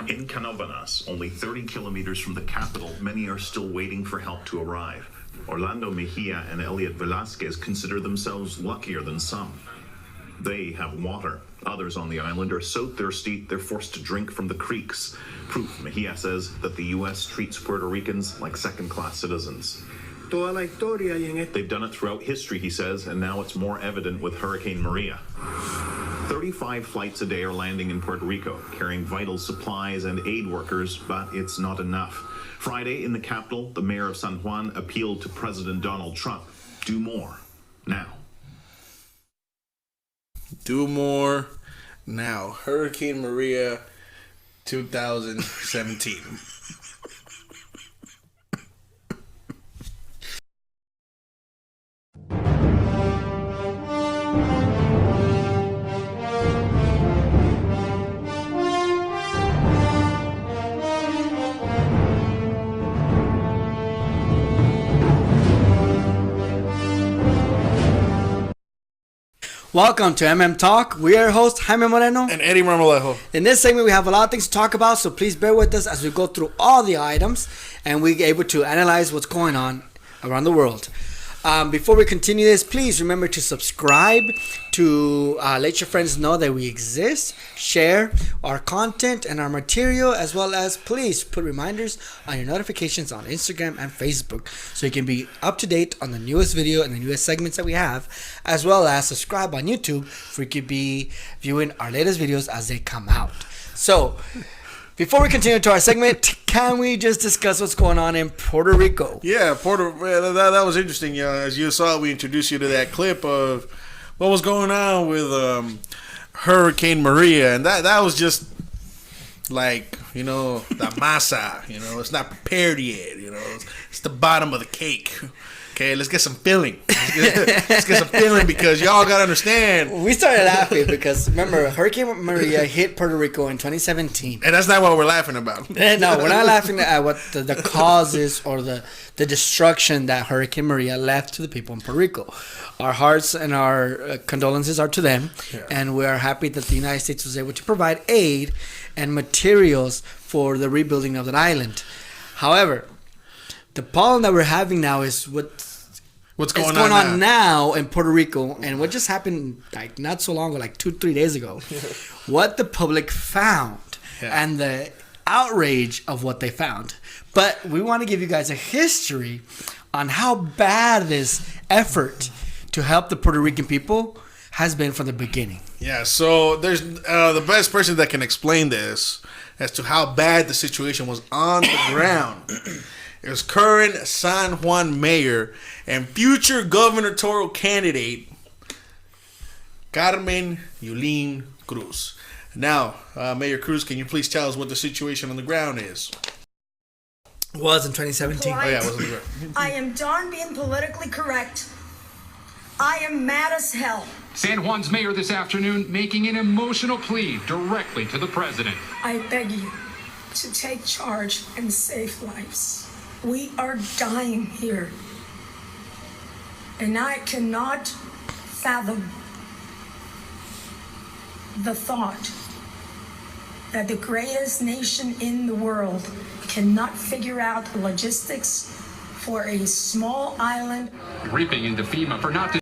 In Canóvanas, only 30 kilometers from the capital, many are still waiting for help to arrive. Orlando Mejia and Elliot Velasquez consider themselves luckier than some. They have water. Others on the island are so thirsty they're forced to drink from the creeks. Proof, Mejia says, that the U.S. treats Puerto Ricans like second-class citizens. They've done it throughout history, he says, and now it's more evident with Hurricane Maria. 35 flights a day are landing in Puerto Rico, carrying vital supplies and aid workers, but it's not enough. Friday, in the capital, the mayor of San Juan appealed to President Donald Trump. Do more, now. Do more, now. Hurricane Maria 2017. Welcome to Talk. We are your hosts, Jaime Moreno and Eddy Marmolejo. In this segment, we have a lot of things to talk about, so please bear with us as we go through all the items and we're able to analyze what's going on around the world. Before we continue this, please remember to subscribe, to let your friends know that we exist, share our content and our material, as well as please put reminders on your notifications on Instagram and Facebook so you can be up to date on the newest video and the newest segments that we have, as well as subscribe on YouTube so you can be viewing our latest videos as they come out. So, before we continue to our segment, can we just discuss what's going on in Puerto Rico? Yeah, that was interesting. As you saw, we introduced you to that clip of what was going on with Hurricane Maria, and that was just like, the masa. It's not prepared yet. It's the bottom of the cake. Okay, let's get some filling. Let's get some filling because y'all gotta understand. We started laughing because remember Hurricane Maria hit Puerto Rico in 2017, and that's not what we're laughing about. No, we're not laughing at what the causes or the destruction that Hurricane Maria left to the people in Puerto Rico. Our hearts and our condolences are to them, and we are happy that the United States was able to provide aid and materials for the rebuilding of that island. However, the problem that we're having now is what's going on now in Puerto Rico, and what just happened like not so long ago, like 2-3 days ago. What the public found and the outrage of what they found. But we want to give you guys a history on how bad this effort to help the Puerto Rican people has been from the beginning. Yeah, so there's the best person that can explain this as to how bad the situation was on the ground. It was current San Juan mayor and future gubernatorial candidate Carmen Yulín Cruz. Now, Mayor Cruz, can you please tell us what the situation on the ground is? Was in 2017. Oh, yeah, it was on the ground. I am darn being politically correct. I am mad as hell. San Juan's mayor this afternoon making an emotional plea directly to the president. I beg you to take charge and save lives. We are dying here. And I cannot fathom the thought that the greatest nation in the world cannot figure out the logistics for a small island. Ripping into FEMA for not.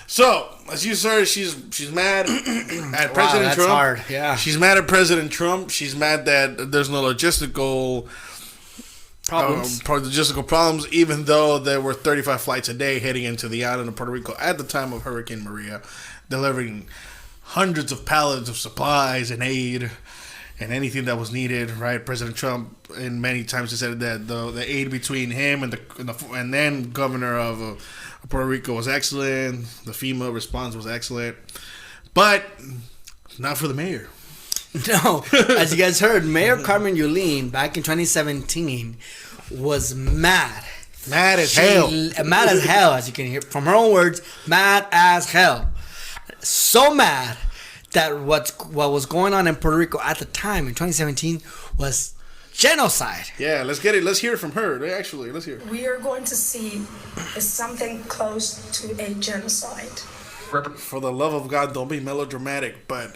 So, as you heard, she's mad at President Trump. That's hard. Yeah. She's mad at President Trump. She's mad that there's no logistical problems, even though there were 35 flights a day heading into the island of Puerto Rico at the time of Hurricane Maria, delivering hundreds of pallets of supplies and aid and anything that was needed. Right, President Trump, and many times he said that the aid between him and then governor of Puerto Rico was excellent. The FEMA response was excellent, but not for the mayor. No, as you guys heard, Mayor Carmen Yulín back in 2017 was mad. Mad as hell. Mad as hell, as you can hear from her own words, mad as hell. So mad that what was going on in Puerto Rico at the time in 2017 was genocide. Yeah, let's get it. Let's hear it from her. Actually, let's hear it. We are going to see something close to a genocide. For the love of God, don't be melodramatic. But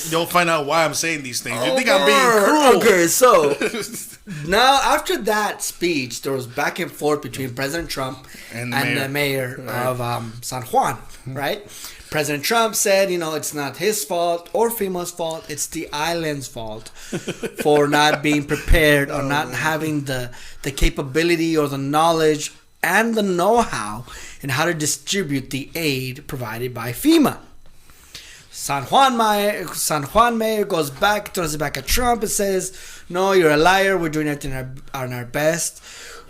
you'll find out why I'm saying these things. You think I'm being cruel? Okay, so now after that speech, there was back and forth between President Trump and the mayor of San Juan, right? President Trump said, it's not his fault or FEMA's fault. It's the island's fault for not being prepared or not having the capability or the knowledge and the know-how in how to distribute the aid provided by FEMA. San Juan mayor throws it back at Trump and says, no, you're a liar. We're doing everything on our best.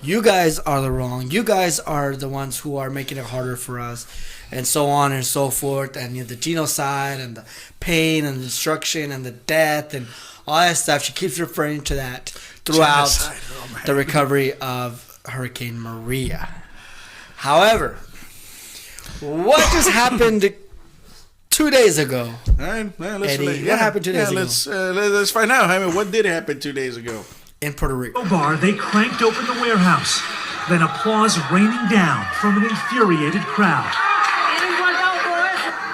You guys are the wrong. You guys are the ones who are making it harder for us. And so on and so forth. And the genocide and the pain and the destruction and the death and all that stuff. She keeps referring to that throughout the recovery of Hurricane Maria. However, what just happened 2 days ago? All right, Eddie, what happened 2 days ago? Let's find out, Jaime. What did happen 2 days ago? In Puerto Rico. Bar, they cranked open the warehouse. Then applause raining down from an infuriated crowd.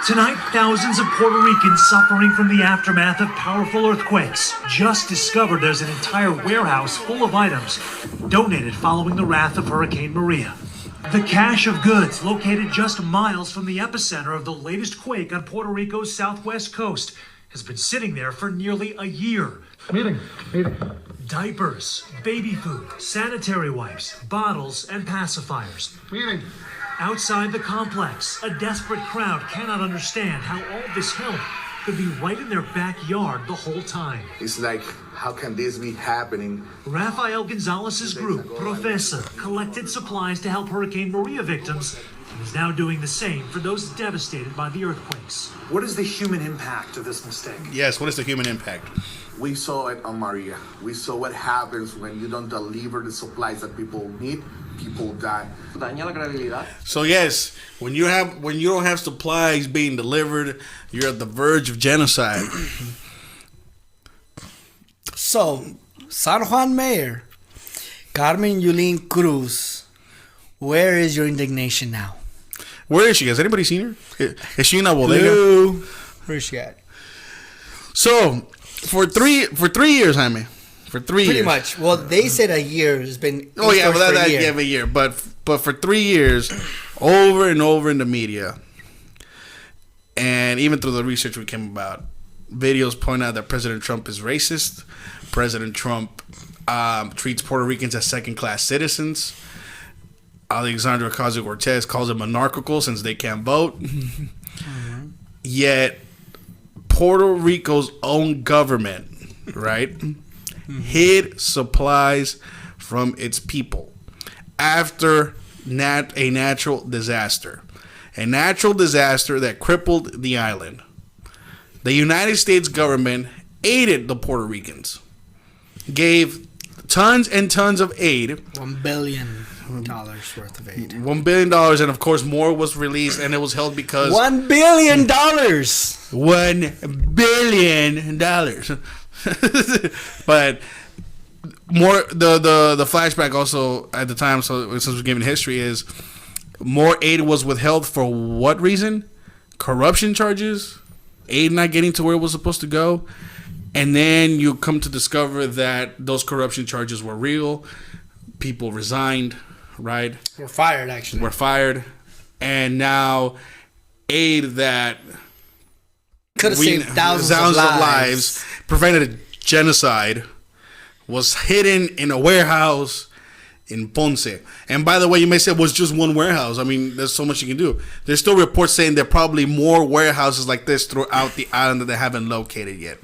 Tonight, thousands of Puerto Ricans suffering from the aftermath of powerful earthquakes just discovered there's an entire warehouse full of items donated following the wrath of Hurricane Maria. The cache of goods located just miles from the epicenter of the latest quake on Puerto Rico's southwest coast has been sitting there for nearly a year. Meeting. Diapers, baby food, sanitary wipes, bottles, and pacifiers. Meeting. Outside the complex, a desperate crowd cannot understand how all this help could be right in their backyard the whole time. It's like, how can this be happening? Rafael Gonzalez's group, Profesa, collected supplies to help Hurricane Maria victims and is now doing the same for those devastated by the earthquakes. What is the human impact of this mistake? Yes, what is the human impact? We saw it on Maria. We saw what happens when you don't deliver the supplies that people need. People die. So yes, when you don't have supplies being delivered, you're at the verge of genocide. So, San Juan Mayor Carmen Yulín Cruz, where is your indignation now? Where is she? Has anybody seen her? Is she in a bodega? Hello. Where is she at? So for 3 years, Jaime. For 3 years. Pretty much. Well, they said a year has been. Oh yeah, well, a year. But for 3 years, over and over in the media, and even through the research we came about, videos point out that President Trump is racist. President Trump treats Puerto Ricans as second-class citizens. Alexandria Ocasio-Cortez calls them monarchical since they can't vote. Mm-hmm. Yet Puerto Rico's own government, right, hid supplies from its people after a natural disaster. A natural disaster that crippled the island. The United States government aided the Puerto Ricans. Gave tons and tons of aid. $1 billion worth of aid. $1 billion, and of course more was released, and it was held because $1 billion. $1 billion. But more the flashback also at the time, so since we're giving history, is more aid was withheld for what reason? Corruption charges, aid not getting to where it was supposed to go, and then you come to discover that those corruption charges were real. People resigned, right? Were fired, actually. Were fired, and now aid that could have saved thousands of lives, prevented a genocide, was hidden in a warehouse in Ponce. And by the way, you may say it was just one warehouse. I mean, there's so much you can do. There's still reports saying there are probably more warehouses like this throughout the island that they haven't located yet.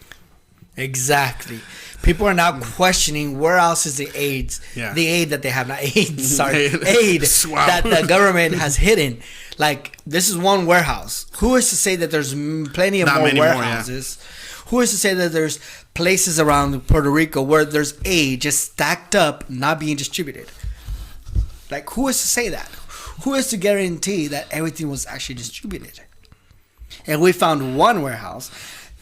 Exactly. People are now questioning where else is the aid that they have, not AIDS, sorry, aid that the government has hidden. Like, this is one warehouse. Who is to say that there's plenty of more warehouses? Who is to say that there's places around Puerto Rico where there's aid just stacked up, not being distributed? Like, who is to say that? Who is to guarantee that everything was actually distributed? And we found one warehouse,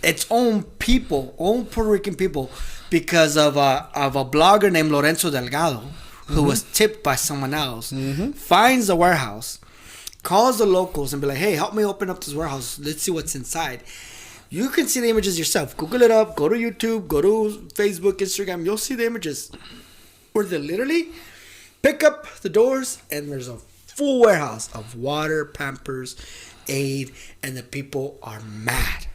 its own people, own Puerto Rican people, because of a blogger named Lorenzo Delgado, who was tipped by someone else, finds the warehouse, calls the locals and be like, hey, help me open up this warehouse. Let's see what's inside. You can see the images yourself. Google it up. Go to YouTube. Go to Facebook, Instagram. You'll see the images where they literally pick up the doors and there's a full warehouse of water, Pampers, aid, and the people are mad.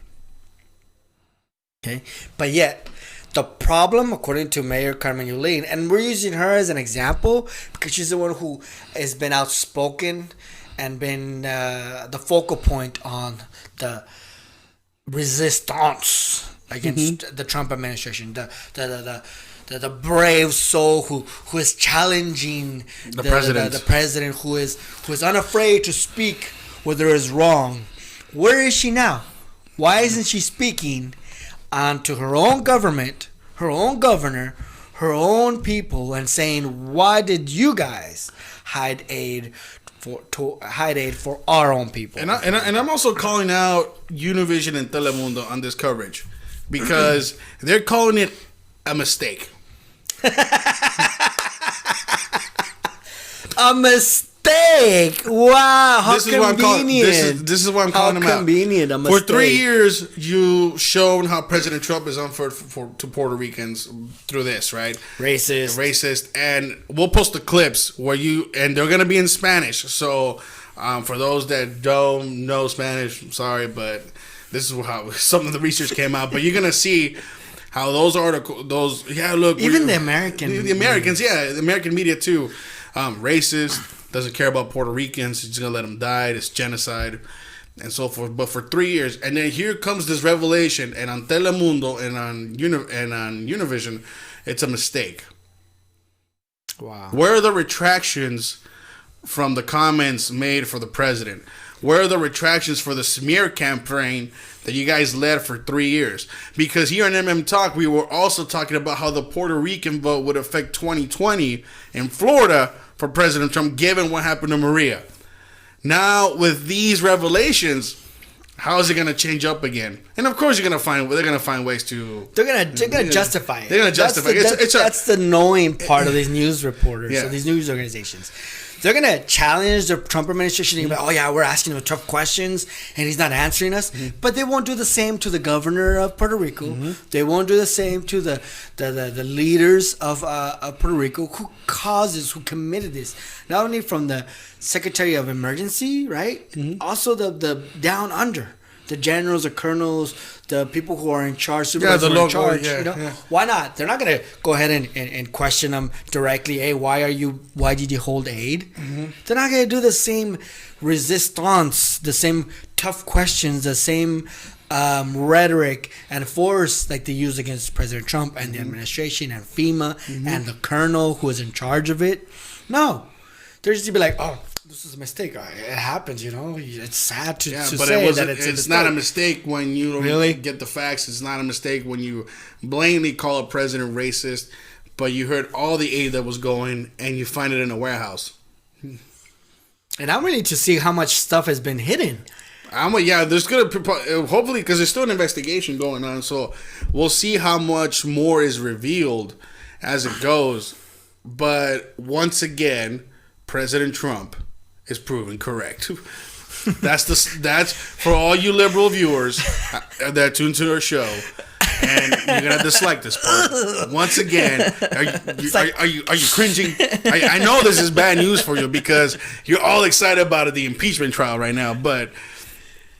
Okay? But yet, the problem, according to Mayor Carmen Yulín, and we're using her as an example because she's the one who has been outspoken and been the focal point on the resistance against the Trump administration, the brave soul who is challenging the president who is unafraid to speak where there is wrong. Where is she now? Why isn't she speaking onto her own government, her own governor, her own people, and saying, why did you guys hide aid for our own people? And I'm also calling out Univision and Telemundo on this coverage because they're calling it a mistake. A mistake. Wow, how convenient. This is why I'm calling them out. How convenient, a mistake. For 3 years, you shown how President Trump is unfair to Puerto Ricans through this, right? Racist. And we'll post the clips where and they're going to be in Spanish. So for those that don't know Spanish, I'm sorry, but this is how some of the research came out. But you're going to see how those articles, even the Americans, the American media too, racist, doesn't care about Puerto Ricans, he's gonna let them die, it's genocide, and so forth. But for 3 years, and then here comes this revelation, and on Telemundo and on Univision, it's a mistake. Wow. Where are the retractions from the comments made for the president? Where are the retractions for the smear campaign that you guys led for 3 years? Because here on MM Talk, we were also talking about how the Puerto Rican vote would affect 2020 in Florida for President Trump, given what happened to Maria. Now, with these revelations, how is it going to change up again? And of course, they're going to find ways to. They're going to justify it. They're going to justify it. That's the knowing part of these news reporters, of these news organizations. They're going to challenge the Trump administration and be like, oh yeah, we're asking him tough questions and he's not answering us. Mm-hmm. But they won't do the same to the governor of Puerto Rico. Mm-hmm. They won't do the same to the leaders of Puerto Rico who committed this. Not only from the Secretary of Emergency, right? Mm-hmm. Also the down under. The generals, the colonels, the people who are in charge, supervisors who are in charge. Why not? They're not going to go ahead and question them directly. Hey, why did you hold aid? Mm-hmm. They're not going to do the same resistance, the same tough questions, the same rhetoric and force like they use against President Trump and the administration and FEMA and the colonel who is in charge of it. No. They're just going to be like, oh, this is a mistake. It happens, It's sad to say that it's not a mistake when you don't get the facts. It's not a mistake when you blatantly call a president racist, but you heard all the aid that was going and you find it in a warehouse. And I'm ready to see how much stuff has been hidden. There's hopefully, because there's still an investigation going on, so we'll see how much more is revealed as it goes. But once again, President Trump is proven correct. That's for all you liberal viewers that tune to our show, and you're gonna dislike this part. Once again, are you cringing? I know this is bad news for you because you're all excited about the impeachment trial right now, but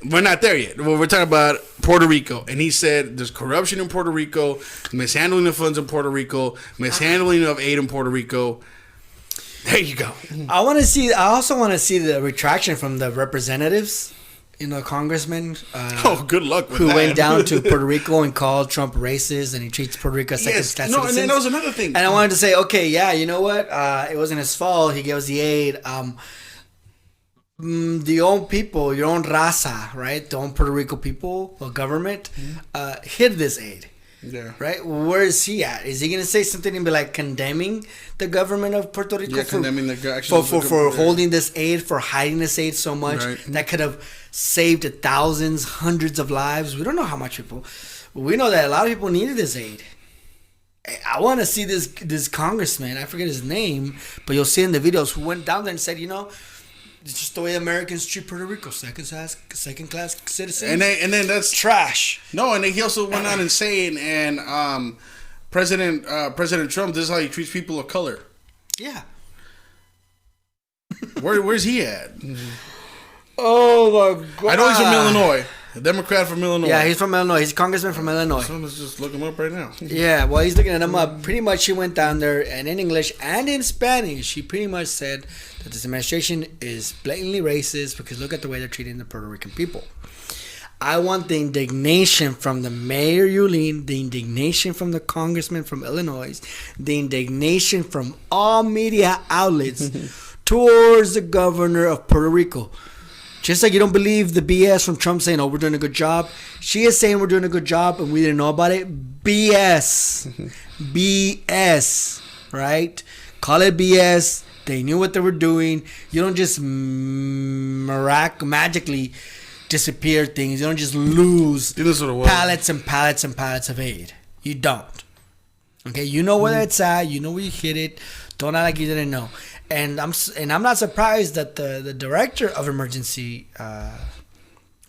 we're not there yet. We're talking about Puerto Rico, and he said there's corruption in Puerto Rico, mishandling of funds in Puerto Rico, mishandling of aid in Puerto Rico. There you go. I also want to see the retraction from the representatives, congressmen. Good luck with who that. Who went down to Puerto Rico and called Trump racist, and he treats Puerto Rico as second-class citizens. And then that was another thing. And I wanted to say, okay, yeah, you know what? It wasn't his fault. He gave us the aid. The own people, your own raza, right? The own Puerto Rico people, or government, hid this aid. Yeah. Right? Where is he at? Is he going to say something and be like condemning the government of Puerto Rico condemning the actions for holding this aid, for hiding this aid so much that could have saved thousands, hundreds of lives? We don't know how much people. We know that a lot of people needed this aid. I want to see this congressman. I forget his name, but you'll see in the videos who went down there and said, It's just the way Americans treat Puerto Rico, second class citizens. And then that's trash. No, and then he also went on and saying, and President Trump, this is how he treats people of color. Yeah. Where's he at? Oh my God! I know he's from Illinois. A Democrat from Illinois. Yeah, he's from Illinois. He's a congressman from Illinois. So let's just look him up right now. Yeah, well, he's looking at him up. Pretty much, he went down there, and in English and in Spanish, he pretty much said that this administration is blatantly racist because look at the way they're treating the Puerto Rican people. I want the indignation from the Mayor Yulín, the indignation from the congressman from Illinois, the indignation from all media outlets towards the governor of Puerto Rico. Just like you don't believe the BS from Trump saying, oh, we're doing a good job. She is saying we're doing a good job and we didn't know about it. BS. BS. Right? Call it BS. They knew what they were doing. You don't just magically disappear things. You don't just lose pallets and pallets and pallets of aid. You don't. Okay? You know where it's at. You know where you hit it. Don't act like you didn't know. And I'm not surprised that the director of emergency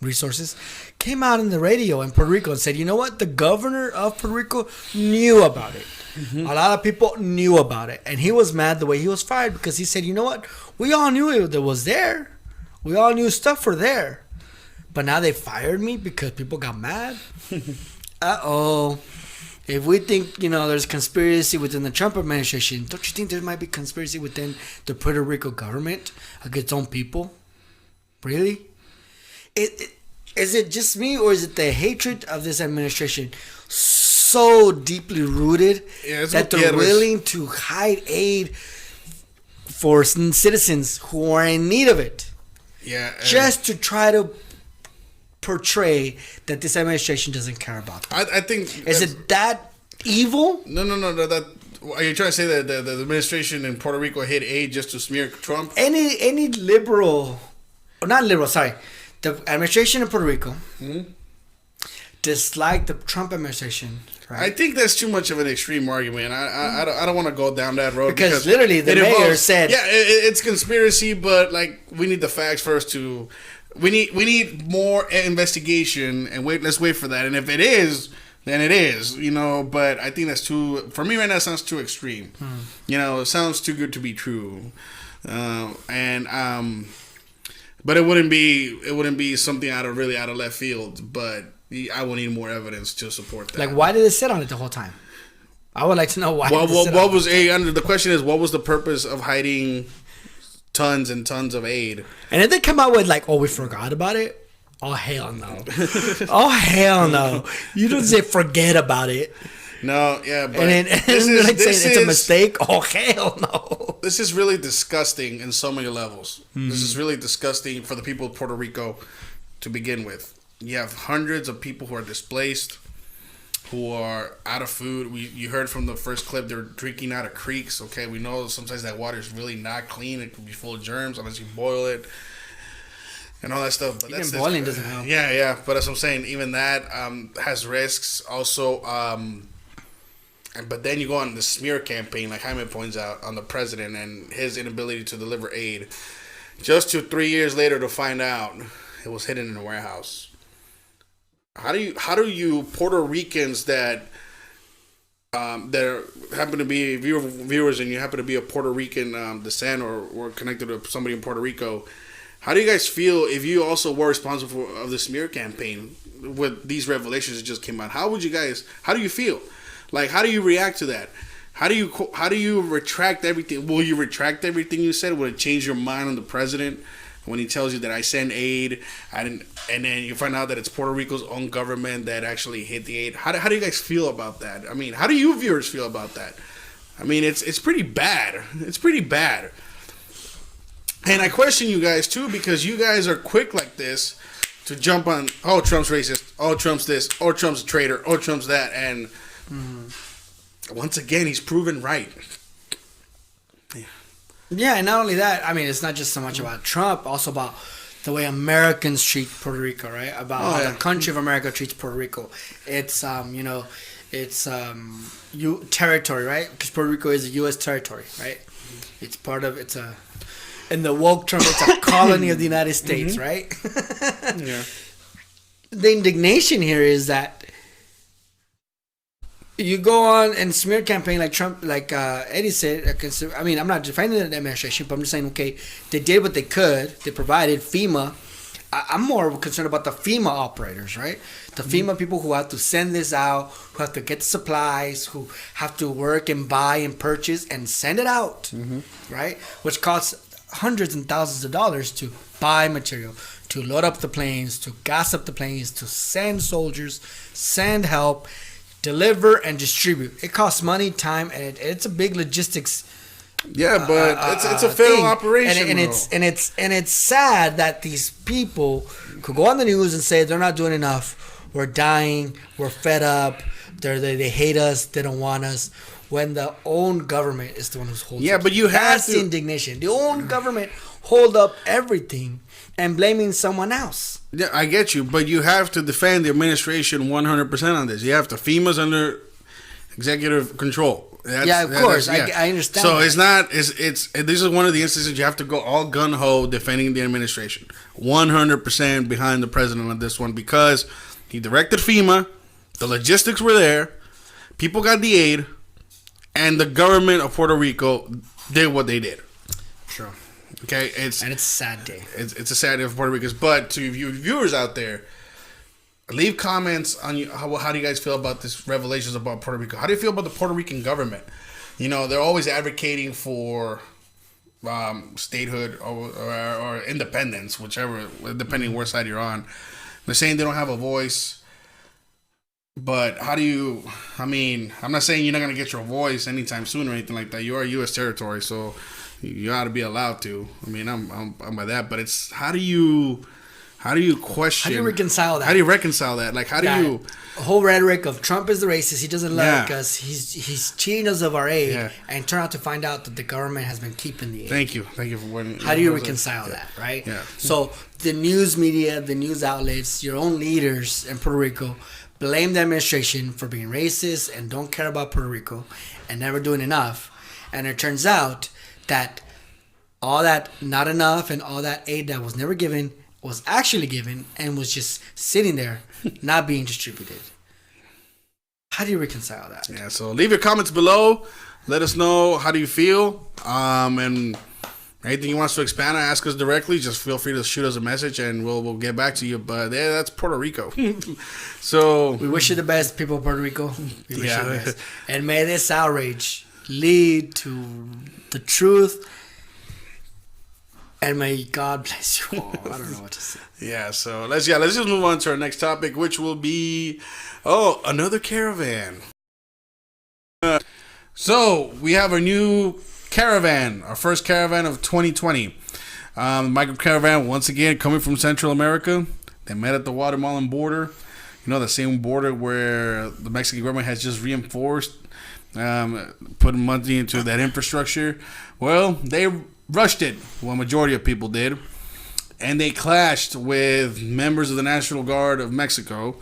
resources came out in the radio in Puerto Rico and said, you know what? The governor of Puerto Rico knew about it. A lot of people knew about it. And he was mad the way he was fired because he said, you know what? We all knew it was there. We all knew stuff were there. But now they fired me because people got mad. Uh-oh. If we think, there's conspiracy within the Trump administration, don't you think there might be conspiracy within the Puerto Rico government against its own people? Really? Is it just me, or is it the hatred of this administration so deeply rooted that they're willing to hide aid for citizens who are in need of it? Yeah. Just to try to portray that this administration doesn't care about them. I think is it that evil? No. That are you trying to say that the administration in Puerto Rico hid aid just to smear Trump? Any liberal, or not liberal? Sorry, the administration in Puerto Rico disliked the Trump administration. Right? I think that's too much of an extreme argument. I don't want to go down that road because literally the mayor said, "Yeah, it's conspiracy, but like we need the facts first to." We need more investigation and let's wait for that. And if it is, then it is, but I think that's too, for me right now, it sounds too extreme. It sounds too good to be true. But it wouldn't be something out of left field, but I will need more evidence to support that. Like, why did it sit on it the whole time? I would like to know why. The question is, what was the purpose of hiding tons and tons of aid? And if they come out with like, oh, we forgot about it, oh hell no. Oh hell no. You don't say forget about it. No, yeah, but it's a mistake. Oh hell no. This is really disgusting in so many levels. This is really disgusting for the people of Puerto Rico to begin with. You have hundreds of people who are displaced, who are out of food. You heard from the first clip, they're drinking out of creeks. Okay, we know sometimes that water is really not clean. It could be full of germs unless you boil it and all that stuff. But even boiling doesn't help. Yeah. But as I'm saying, even that has risks. Also, but then you go on the smear campaign, like Jaime points out, on the president and his inability to deliver aid. Just 3 years later to find out it was hidden in a warehouse. How do you Puerto Ricans that happen to be viewers and you happen to be a Puerto Rican descent or connected to somebody in Puerto Rico, how do you guys feel if you also were responsible for the smear campaign with these revelations that just came out? How do you feel? Like, how do you react to that? How do you retract everything? Will you retract everything you said? Will it change your mind on the president when he tells you that I send aid, and then you find out that it's Puerto Rico's own government that actually hid the aid? How do you guys feel about that? I mean, how do you viewers feel about that? I mean, it's pretty bad. It's pretty bad. And I question you guys too, because you guys are quick like this to jump on, oh, Trump's racist, oh, Trump's this, oh, Trump's a traitor, oh, Trump's that, and once again, he's proven right. Yeah, and not only that, I mean, it's not just so much about Trump, also about the way Americans treat Puerto Rico, right? About how the country of America treats Puerto Rico. It's, territory, right? Because Puerto Rico is a U.S. territory, right? It's part of, in the woke term, it's a colony of the United States, right? Yeah. The indignation here is that you go on and smear campaign like Trump, like Eddie said. I mean, I'm not defending the administration, but I'm just saying, okay, they did what they could. They provided FEMA. I'm more concerned about the FEMA operators, right? The FEMA people who have to send this out, who have to get the supplies, who have to work and buy and purchase and send it out, right? Which costs hundreds and thousands of dollars to buy material, to load up the planes, to gas up the planes, to send soldiers, send help, deliver and distribute. It costs money, time, and it's a big logistics. Yeah, but it's a federal thing. operation, and it's sad that these people could go on the news and say they're not doing enough. We're dying. We're fed up. They hate us. They don't want us. When the own government is the one who's holding. Yeah, but you have That's the indignation. The own government hold up everything and blaming someone else. Yeah, I get you, but you have to defend the administration 100% on this. You have to. FEMA's under executive control. Of course, I understand. So that. it's not. This is one of the instances you have to go all gun ho defending the administration, 100% behind the president on this one because he directed FEMA, the logistics were there, people got the aid, and the government of Puerto Rico did what they did. Sure. Okay, it's a sad day. It's a sad day for Puerto Ricans. But to you viewers out there, leave comments on how do you guys feel about this revelations about Puerto Rico? How do you feel about the Puerto Rican government? You know, they're always advocating for statehood or independence, whichever, depending where side you're on. They're saying they don't have a voice. But how do you? I mean, I'm not saying you're not gonna get your voice anytime soon or anything like that. You are U.S. territory, so you ought to be allowed to. I mean, I'm by that. But it's how do you question? How do you reconcile that? How do you reconcile that? Like, how do you? The whole rhetoric of Trump is the racist. He doesn't like us. He's cheating us of our aid, and turn out to find out that the government has been keeping the aid. Thank you for winning. How do you reconcile that, right? Yeah. So the news media, the news outlets, your own leaders in Puerto Rico blame the administration for being racist and don't care about Puerto Rico and never doing enough. And it turns out that all that not enough and all that aid that was never given was actually given and was just sitting there, not being distributed. How do you reconcile that? Yeah, so leave your comments below. Let us know how do you feel. And anything you want us to expand on, ask us directly. Just feel free to shoot us a message and we'll get back to you. But yeah, that's Puerto Rico. So we wish you the best, people of Puerto Rico. We wish you the best. And may this outrage lead to the truth. And may God bless you all. I don't know what to say. Yeah, so let's just move on to our next topic, which will be another caravan. So we have a new caravan, our first caravan of 2020. Migrant caravan once again coming from Central America. They met at the Guatemalan border. You know, the same border where the Mexican government has just reinforced, putting money into that infrastructure. Well, they rushed it. Well, majority of people did. And they clashed with members of the National Guard of Mexico.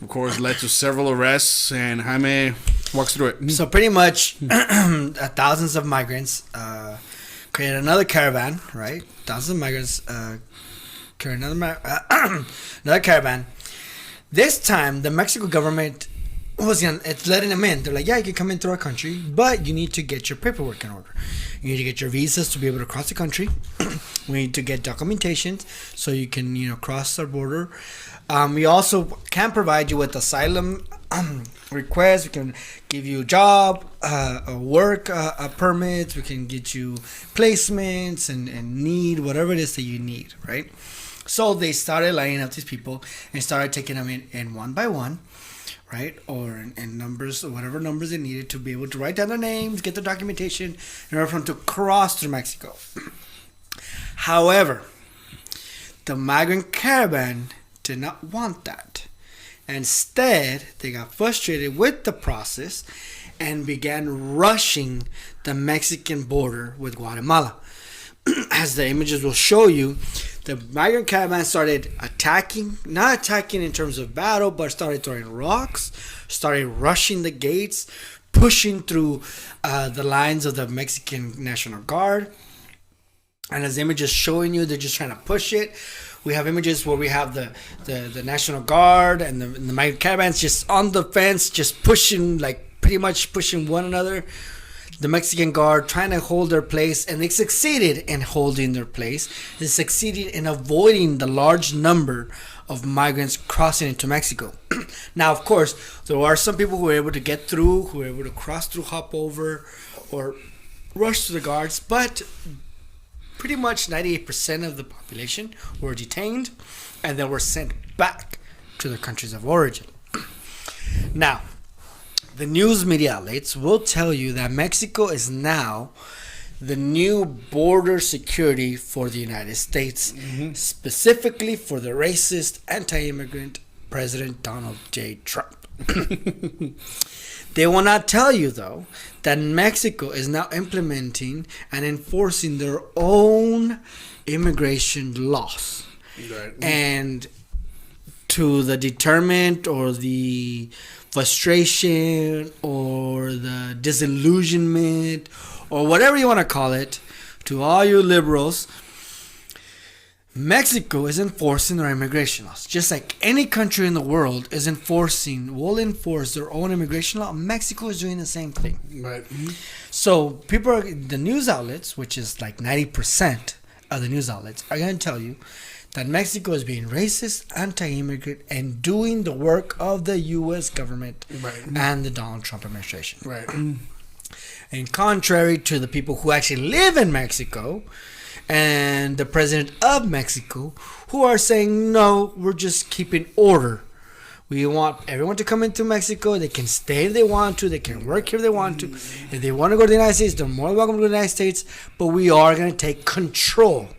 Of course, led to several arrests. And Jaime walks through it. So pretty much thousands of migrants created another caravan, right? Thousands of migrants created another caravan. This time, the Mexico government it's letting them in. They're like, yeah, you can come into our country, but you need to get your paperwork in order. You need to get your visas to be able to cross the country. We need to get documentation so you can, cross our border. We also can provide you with asylum requests. We can give you a job, work permits. We can get you placements and need whatever it is that you need, right? So they started lining up these people and started taking them in one by one. Right, or in numbers, or whatever numbers they needed to be able to write down their names, get their documentation, in order for them to cross through Mexico. However, the migrant caravan did not want that. Instead, they got frustrated with the process and began rushing the Mexican border with Guatemala. As the images will show you, the migrant caravan started not attacking in terms of battle, but started throwing rocks, started rushing the gates, pushing through the lines of the Mexican National Guard. And as the image is showing you, they're just trying to push it. We have images where we have the National Guard and the migrant caravans just on the fence, just pushing, like pretty much pushing one another. The Mexican Guard trying to hold their place, and they succeeded in holding their place. They succeeded in avoiding the large number of migrants crossing into Mexico. Now, of course, there are some people who were able to get through, who were able to cross through, hop over, or rush to the guards, but pretty much 98% of the population were detained and then were sent back to their countries of origin. Now, the news media outlets will tell you that Mexico is now the new border security for the United States, specifically for the racist, anti-immigrant President Donald J. Trump. They will not tell you, though, that Mexico is now implementing and enforcing their own immigration laws. Right. And to the deterrent or the frustration or the disillusionment or whatever you want to call it, to all you liberals, Mexico is enforcing their immigration laws. Just like any country in the world will enforce their own immigration law, Mexico is doing the same thing. Right. So the news outlets, which is like 90% of the news outlets, are going to tell you that Mexico is being racist, anti-immigrant, and doing the work of the U.S. government and the Donald Trump administration. Right. And contrary to the people who actually live in Mexico and the president of Mexico, who are saying, no, we're just keeping order. We want everyone to come into Mexico. They can stay if they want to. They can work here if they want to. If they want to go to the United States, they're more than welcome to the United States. But we are going to take control.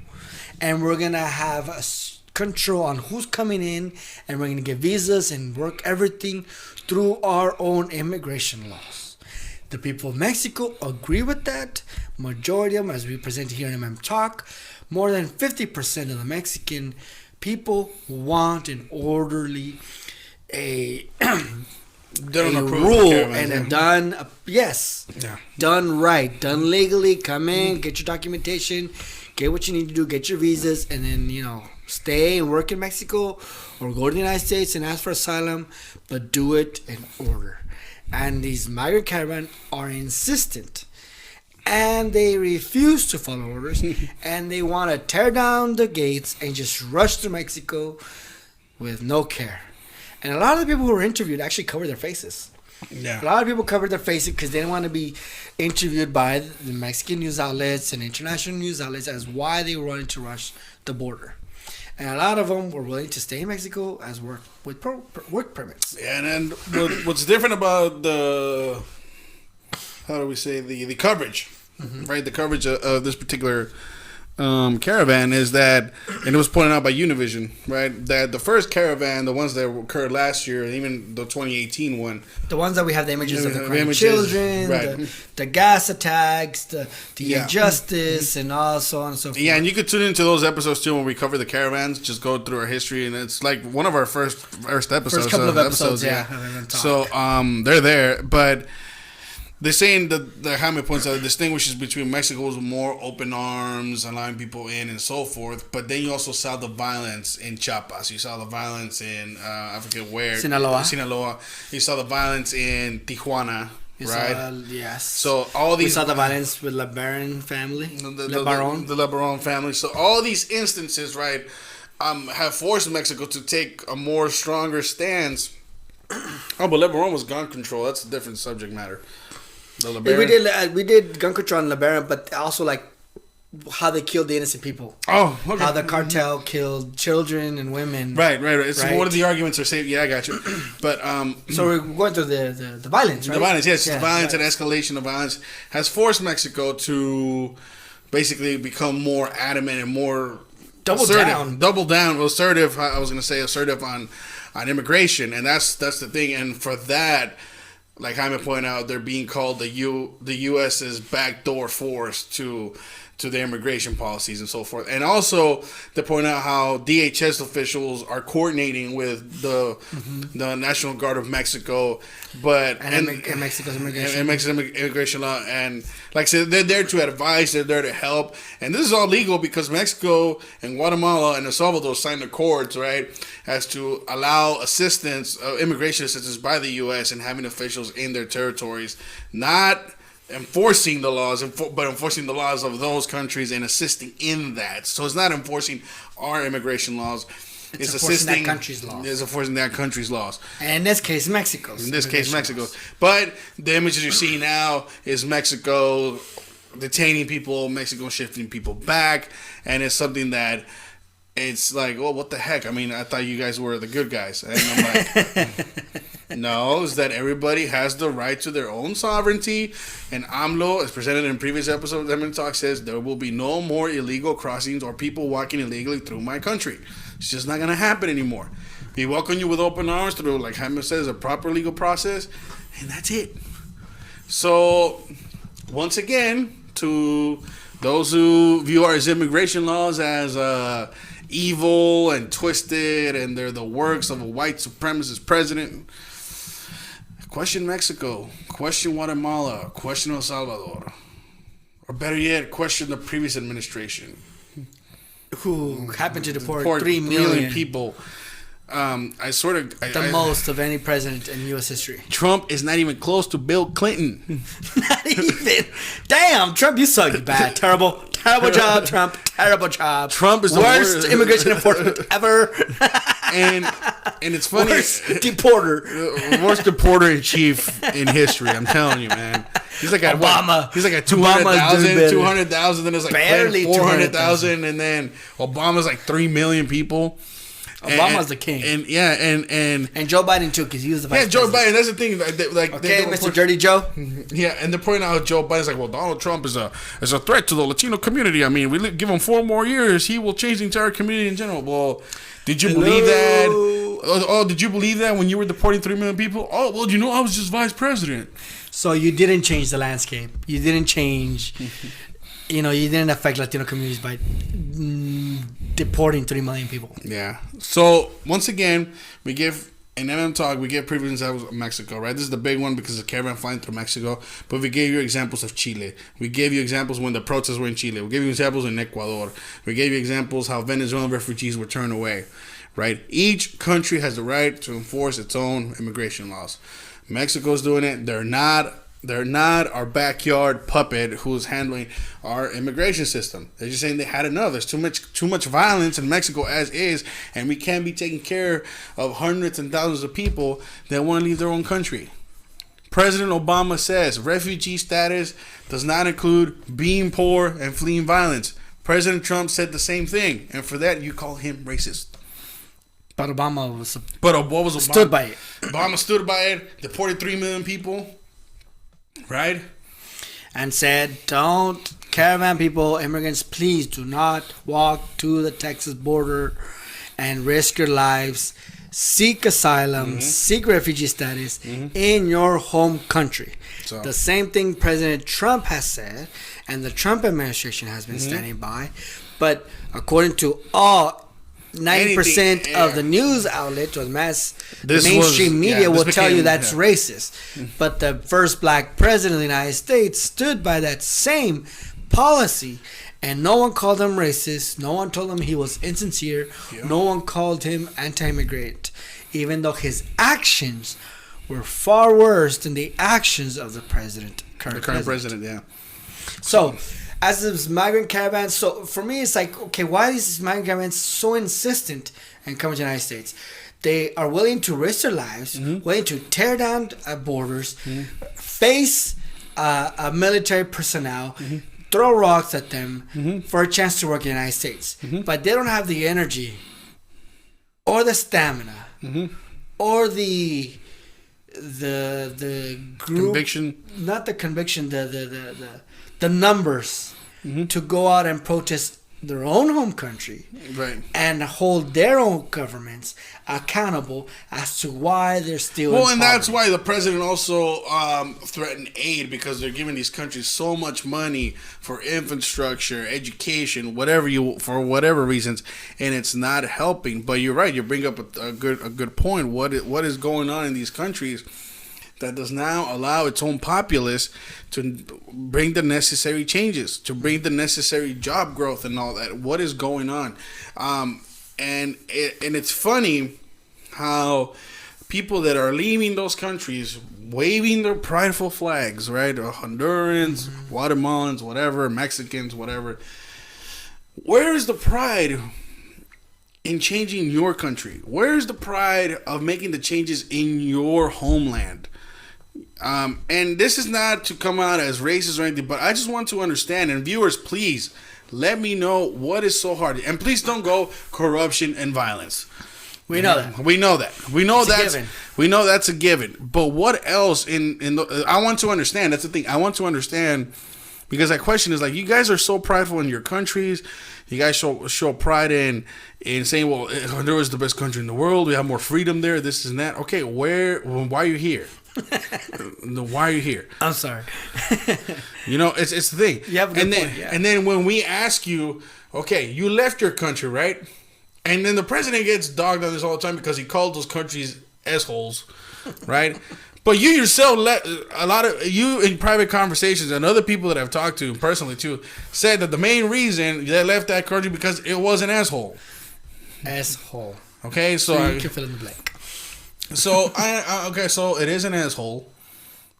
And we're going to have control on who's coming in. And we're going to get visas and work everything through our own immigration laws. The people of Mexico agree with that. Majority of them, as we present here in MM Talk, more than 50% of the Mexican people want an orderly, a rule and a done right, done legally. Come in, get your documentation, get what you need to do, get your visas, and then stay and work in Mexico or go to the United States and ask for asylum, but do it in order. And these migrant caravan are insistent, and they refuse to follow orders, and they want to tear down the gates and just rush through Mexico with no care. And a lot of the people who were interviewed actually covered their faces. Yeah. A lot of people covered their faces because they didn't want to be interviewed by the Mexican news outlets and international news outlets as why they were wanting to rush the border. And a lot of them were willing to stay in Mexico as work work permits. Yeah, and what's different about the coverage, right? The coverage of this particular caravan is that, and it was pointed out by Univision, right? That the first caravan, the ones that occurred last year, and even the 2018 one, the ones that we have the images of the crying children, right. the gas attacks, the injustice, and all so on and so forth. Yeah, and you could tune into those episodes too when we cover the caravans. Just go through our history, and it's like one of our first episodes. First couple of episodes, yeah. So they're there, but. They're saying that Jaime points out distinguishes between Mexico's more open arms, allowing people in and so forth, but then you also saw the violence in Chiapas. You saw the violence in, I forget where. Sinaloa. You saw the violence in Tijuana, right? Yes. So all these... We saw the violence with LeBaron family. The LeBaron family. So all these instances, right, have forced Mexico to take a more stronger stance. Oh, but LeBaron was gun control. That's a different subject matter. We did gun control on LeBaron, but also like how they killed the innocent people. Oh, okay. How the cartel killed children and women. Right. It's one of the arguments are saying. Yeah, I got you. But so we're going through the violence, right? The violence, yes, the violence and escalation of violence has forced Mexico to basically become more adamant and more double down, assertive. I was going to say assertive on immigration, and that's the thing. And for that. Like Jaime pointed out, they're being called the U.S.'s backdoor force to to their immigration policies and so forth. And also to point out how DHS officials are coordinating with the National Guard of Mexico, and Mexico's immigration and Mexican immigration law. And like I said, they're there to advise, they're there to help. And this is all legal because Mexico and Guatemala and El Salvador signed accords, right, as to allow assistance, immigration assistance by the U.S. and having officials in their territories, not enforcing the laws, but enforcing the laws of those countries and assisting in that. So it's not enforcing our immigration laws. It's assisting that country's laws. It's enforcing that country's laws. And in this case, Mexico's. In this case, Mexico. But the images you see now is Mexico detaining people, Mexico shifting people back, and it's something that it's like, well, what the heck? I mean, I thought you guys were the good guys. And I'm like, no, it's that everybody has the right to their own sovereignty. And AMLO, as presented in previous episodes of Diamond Talk, says there will be no more illegal crossings or people walking illegally through my country. It's just not going to happen anymore. We welcome you with open arms through, like Jaime says, a proper legal process. And that's it. So, once again, to those who view our immigration laws as evil and twisted and they're the works of a white supremacist president, question Mexico, question Guatemala, question El Salvador, or better yet, question the previous administration who happened to deport 3 million people. The most of any president in U.S. history. Trump is not even close to Bill Clinton. Not even. Damn, Trump, you suck. You bad. Terrible job, Trump. Terrible job. Trump is the worst immigration enforcement ever. and it's funny. Worst deporter. Worst deporter in chief in history. I'm telling you, man. He's like at Obama. What? He's like at 200,000, then it's like barely 400,000, and then Obama's like 3 million people. Obama's the king, and Joe Biden too, because he was the vice Joe president. Biden. That's the thing. Like, okay, Mr. Dirty Joe. Yeah, and they're pointing out Joe Biden's like, well, Donald Trump is a threat to the Latino community. I mean, we give him 4 more years, he will change the entire community in general. Well, did you believe that? Oh, did you believe that when you were deporting 3 million people? Oh, well, I was just vice president. So you didn't change the landscape. You didn't change. You didn't affect Latino communities by deporting 3 million people. Yeah. So, once again, we give, in MM Talk, we give previous examples of Mexico, right? This is the big one because of caravan flying through Mexico. But we gave you examples of Chile. We gave you examples when the protests were in Chile. We gave you examples in Ecuador. We gave you examples how Venezuelan refugees were turned away, right? Each country has the right to enforce its own immigration laws. Mexico's doing it. They're not our backyard puppet who's handling our immigration system. They're just saying they had enough. There's too much violence in Mexico as is, and we can't be taking care of hundreds and thousands of people that want to leave their own country. President Obama says refugee status does not include being poor and fleeing violence. President Trump said the same thing, and for that you call him racist. But Obama was. Stood by it. Obama stood by it. Deported 3 million people. Right? And said, don't, caravan people, immigrants, please do not walk to the Texas border and risk your lives. Seek asylum, seek refugee status in your home country. So, the same thing President Trump has said, and the Trump administration has been standing by. But according to all 90% of the news outlets or mainstream media will tell you that's racist. But the first black president of the United States stood by that same policy, and no one called him racist. No one told him he was insincere. Yeah. No one called him anti-immigrant, even though his actions were far worse than the actions of the current president. Yeah. So, as this migrant caravan, so for me, it's like, okay, why are these migrant caravans so insistent in coming to the United States? They are willing to risk their lives, willing to tear down borders, face military personnel, throw rocks at them for a chance to work in the United States. But they don't have the energy or the stamina or the group, conviction, not the conviction, the numbers to go out and protest their own home country, Right. and hold their own governments accountable as to why they're still. Well, in and that's poverty. why the president also threatened aid, because they're giving these countries so much money for infrastructure, education, for whatever reasons, and it's not helping. But you're right. You bring up a good point. What is going on in these countries that does now allow its own populace to bring the necessary changes, to bring the necessary job growth and all that? What is going on? And it's funny how people that are leaving those countries waving their prideful flags, right? Hondurans, Guatemalans, whatever, Mexicans, whatever. Where is the pride in changing your country? Where is the pride of making the changes in your homeland? And this is not to come out as racist or anything, but I just want to understand. And viewers, please let me know what is so hard. And please don't go corruption and violence. We know that. We know that. We know It's a that's given. we know that's a given. But what else I want to understand. That's the thing. I want to understand, because that question is like, you guys are so prideful in your countries. You guys show pride in saying, well, Honduras is the best country in the world. We have more freedom there. This and that. Okay, why are you here? Why are you here? I'm sorry. It's the thing. You have a good and then, point, yeah. And then when we ask you, okay, you left your country, right? And then the president gets dogged on this all the time because he called those countries assholes, right? But you yourself, a lot of you in private conversations and other people that I've talked to personally too, said that the main reason they left that country because it was an asshole. Asshole. Okay, so you can fill in the blank. So so it is an asshole.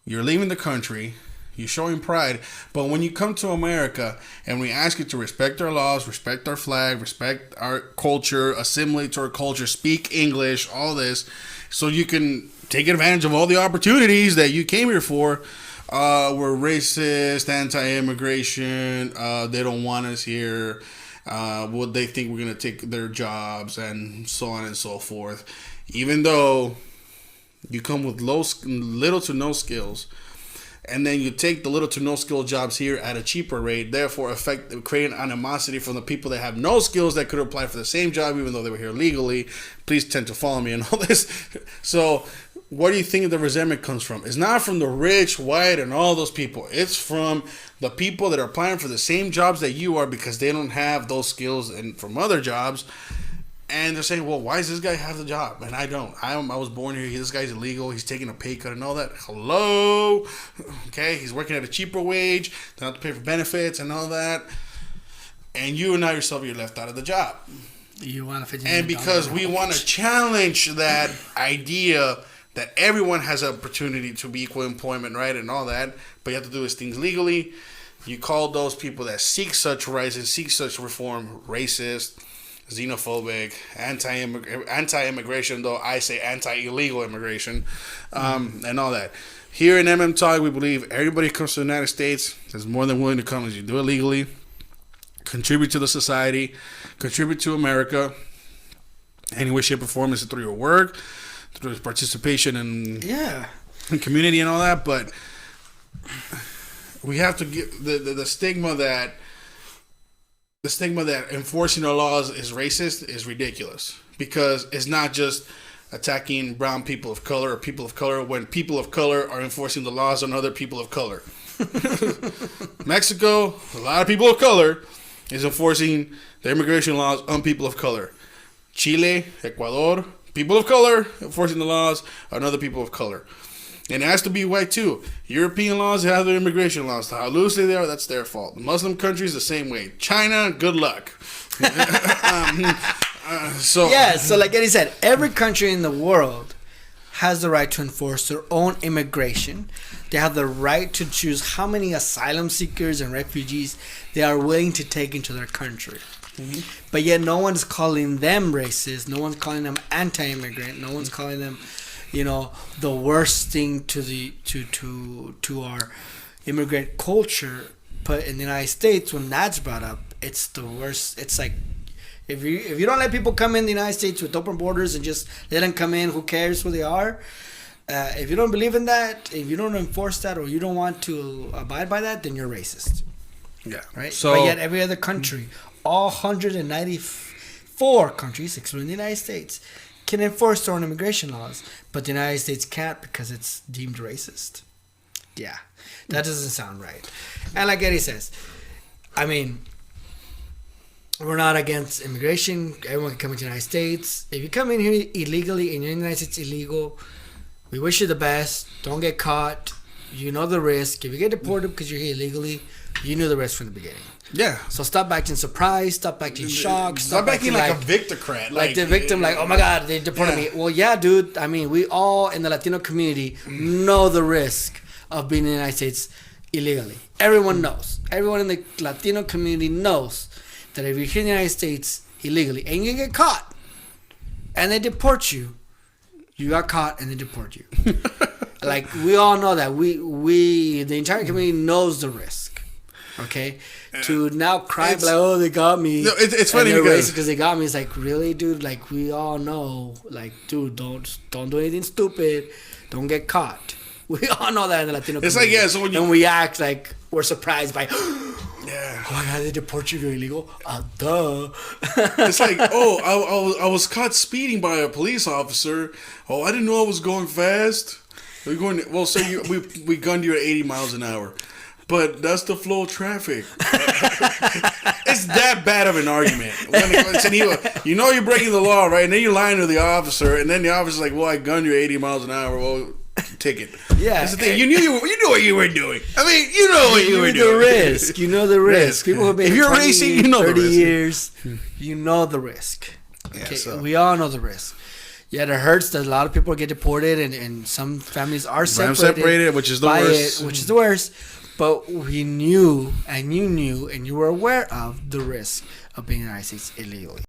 You're leaving the country. You're showing pride. But when you come to America and we ask you to respect our laws, respect our flag, respect our culture, assimilate to our culture, speak English, all this, so you can take advantage of all the opportunities that you came here for, we're racist, anti-immigration, they don't want us here, what they think we're going to take their jobs, and so on and so forth. Even though you come with little to no skills, and then you take the little to no skill jobs here at a cheaper rate, therefore creating animosity from the people that have no skills that could apply for the same job even though they were here legally. Please tend to follow me and all this. So where do you think the resentment comes from? It's not from the rich, white, and all those people. It's from the people that are applying for the same jobs that you are because they don't have those skills and from other jobs. And they're saying, well, why does this guy have the job? And I don't. I was born here. This guy's illegal. He's taking a pay cut and all that. Hello? Okay, he's working at a cheaper wage. They don't have to pay for benefits and all that. And you and I yourself, you're left out of the job. You want to And because we want to challenge that idea that everyone has an opportunity to be equal employment, right, and all that, but you have to do these things legally, you call those people that seek such rights and seek such reform racist, xenophobic, anti-immigration, though I say anti-illegal immigration, and all that. Here in MM Talk, we believe everybody who comes to the United States is more than willing to come as you do it legally, contribute to the society, contribute to America, any way, shape, or form, is through your work, through participation in community and all that. But we have to get the stigma that enforcing our laws is racist is ridiculous, because it's not just attacking brown people of color or people of color when people of color are enforcing the laws on other people of color. Mexico, a lot of people of color is enforcing the immigration laws on people of color. Chile, Ecuador, people of color enforcing the laws on other people of color. And it has to be white too. European laws have their immigration laws. How loosely they are, that's their fault. Muslim countries, the same way. China, good luck. So like Eddie said, every country in the world has the right to enforce their own immigration. They have the right to choose how many asylum seekers and refugees they are willing to take into their country. Mm-hmm. But yet no one's calling them racist. No one's calling them anti-immigrant. No one's calling them, the worst thing to our immigrant culture. But in the United States, when that's brought up, it's the worst. It's like, if you don't let people come in the United States with open borders and just let them come in, who cares who they are? If you don't believe in that, if you don't enforce that, or you don't want to abide by that, then you're racist. Yeah. Right? So, but yet every other country, all 194 countries, excluding the United States, can enforce their own immigration laws, but the United States can't because it's deemed racist. Yeah. That doesn't sound right. And like Eddie says, I mean, we're not against immigration. Everyone can come into the United States. If you come in here illegally and you're in the United States illegal, we wish you the best. Don't get caught. You know the risk. If you get deported because you're here illegally, you knew the risk from the beginning. Yeah. So stop acting surprised. Stop acting shocked. Stop acting like a victocrat. Like the victim, like, oh my God, they deported me. Well, yeah, dude. I mean, we all in the Latino community know the risk of being in the United States illegally. Everyone knows. Everyone in the Latino community knows that if you're here in the United States illegally and you get caught and they deport you, you got caught and they deport you. Like, we all know that. We the entire community knows the risk. Okay? To now cry like, oh, they got me. No, it's funny because they got me. It's like, really, dude? Like, we all know. Like, dude, don't do anything stupid. Don't get caught. We all know that in the Latino community. It's like, yeah, so when you... And we act like we're surprised by... Yeah. Oh my God, they deport you if you're illegal? Duh. It's like, oh, I was caught speeding by a police officer. Oh, I didn't know I was going fast. We're going... Well, so we gunned you at 80 miles an hour. But that's the flow of traffic. It's that bad of an argument. You know you're breaking the law, right? And then you're lying to the officer. And then the officer's like, well, I gunned you at 80 miles an hour. Well... ticket. Yeah, that's the thing. You knew what you were doing. I mean, you know what you were doing. The risk. You know the risk. People who have been if you're 20, racing, you know 30 the risk. years, you know the risk. Okay, yeah, so. We all know the risk. Yet it hurts that a lot of people get deported, and some families are separated, which is the worst. Which is the worst. But we knew, and you knew, and you were aware of the risk of being in the United States illegally.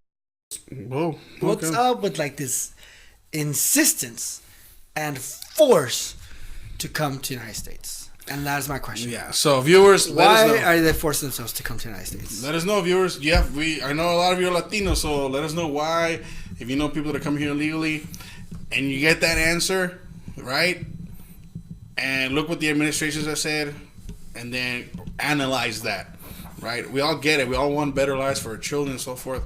Whoa. Okay. What's up with like this insistence and force to come to the United States? And that is my question. Yeah. So viewers, why are they forcing themselves to come to the United States? Let us know, viewers. Yeah, I know a lot of you are Latinos, so let us know why. If you know people that come here illegally, and you get that answer, right? And look what the administrations have said, and then analyze that, right? We all get it. We all want better lives for our children and so forth.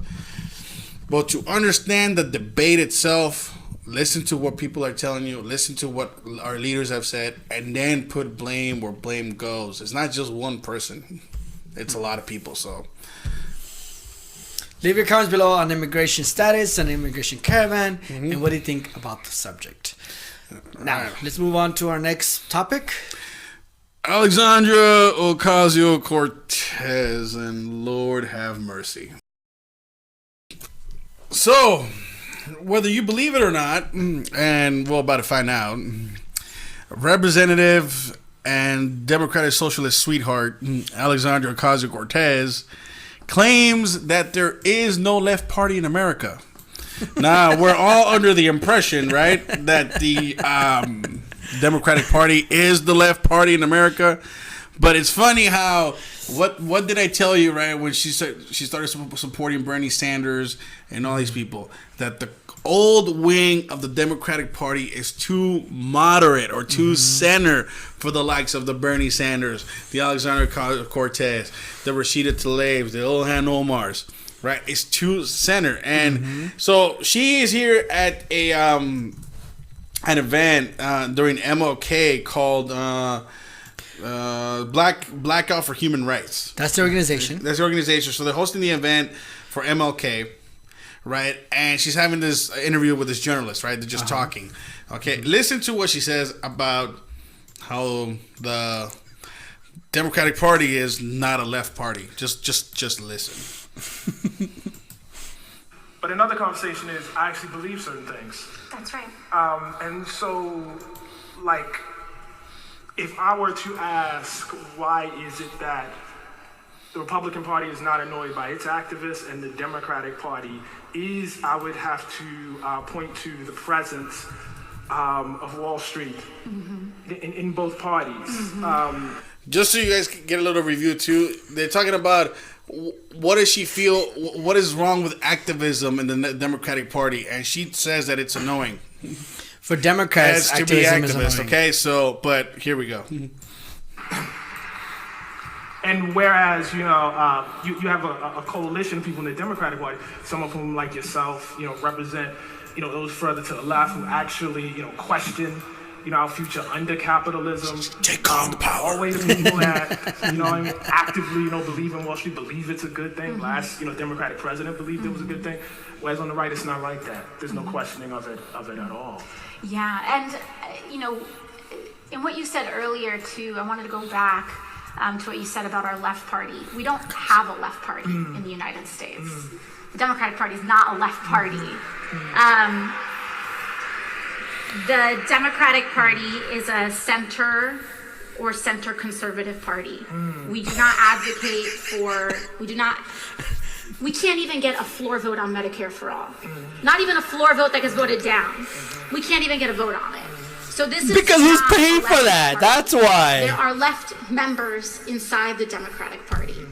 But to understand the debate itself, listen to what people are telling you. Listen to what our leaders have said, and then put blame where blame goes. It's not just one person; it's a lot of people. So, leave your comments below on immigration status and immigration caravan, and what do you think about the subject. Now, let's move on to our next topic. Alexandria Ocasio-Cortez, and Lord have mercy. So, whether you believe it or not, and we're about to find out, Representative and Democratic Socialist sweetheart Alexandria Ocasio-Cortez claims that there is no left party in America. Now, we're all under the impression, right, that the Democratic Party is the left party in America. But it's funny how what did I tell you, right, when she started supporting Bernie Sanders and all these people, that the old wing of the Democratic Party is too moderate or too center for the likes of the Bernie Sanders, the Alexandria Cortez, the Rashida Tlaibs, the Ilhan Omars, right? It's too center. And so she is here at an event during MLK called Blackout for Human Rights. That's the organization. That's the organization. So they're hosting the event for MLK, right? And she's having this interview with this journalist, right? They're just talking. Okay, listen to what she says about how the Democratic Party is not a left party. Just listen. But another conversation is, I actually believe certain things. That's right. And so, like, if I were to ask, why is it that the Republican Party is not annoyed by its activists and the Democratic Party is, I would have to point to the presence of Wall Street in both parties. Just so you guys can get a little review too, they're talking about what does she feel, what is wrong with activism in the Democratic Party, and she says that it's annoying. For Democrats, to be activists, okay? So, but here we go. And whereas, you know, you have a coalition of people in the Democratic Party, some of whom, like yourself, you know, represent, you know, those further to the left who actually, you know, question, you know, our future under capitalism. Take on the power. All the way to people that, you know what I mean, actively, you know, believe in Wall Street, believe it's a good thing. Last, you know, Democratic president believed it was a good thing. Whereas on the right, it's not like that. There's no questioning of it at all. Yeah, and, you know, in what you said earlier, too, I wanted to go back to what you said about our left party. We don't have a left party in the United States. The Democratic Party is not a left party. The Democratic Party is a center or center conservative party. We do not advocate for, we can't even get a floor vote on Medicare for all. Not even a floor vote that gets voted down. We can't even get a vote on it. So this is because who's paying for that? Party. That's why. There are left members inside the Democratic Party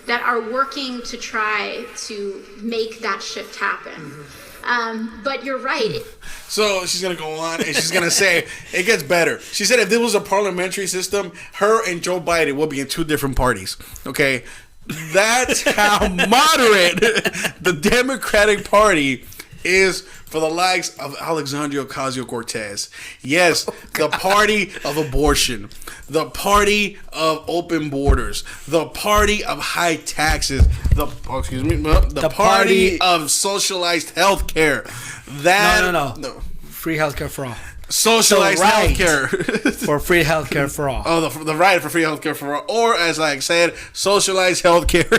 that are working to try to make that shift happen. But you're right. So she's going to go on and she's going to say it gets better. She said if this was a parliamentary system, her and Joe Biden will be in two different parties. Okay? That's how moderate the Democratic Party is for the likes of Alexandria Ocasio-Cortez. Yes, the party of abortion, the party of open borders, the party of high taxes, the party of socialized health care. No. Free healthcare for all. Socialized health care. For free healthcare for all. Oh, the right for free healthcare for all. Or, as I said, socialized healthcare.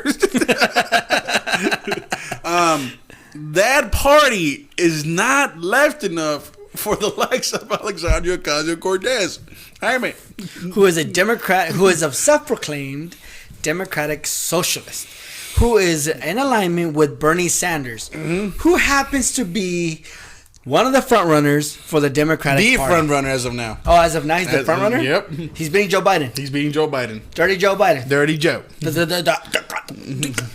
That party is not left enough for the likes of Alexandria Ocasio-Cortez. Jaime. Who is a Democrat, who is a self-proclaimed Democratic socialist, who is in alignment with Bernie Sanders, who happens to be one of the front runners for the Democratic Party. The front runner as of now. Oh, as of now, he's the front runner? Yep. He's beating Joe Biden. He's beating Joe Biden. Dirty Joe Biden. Dirty Joe.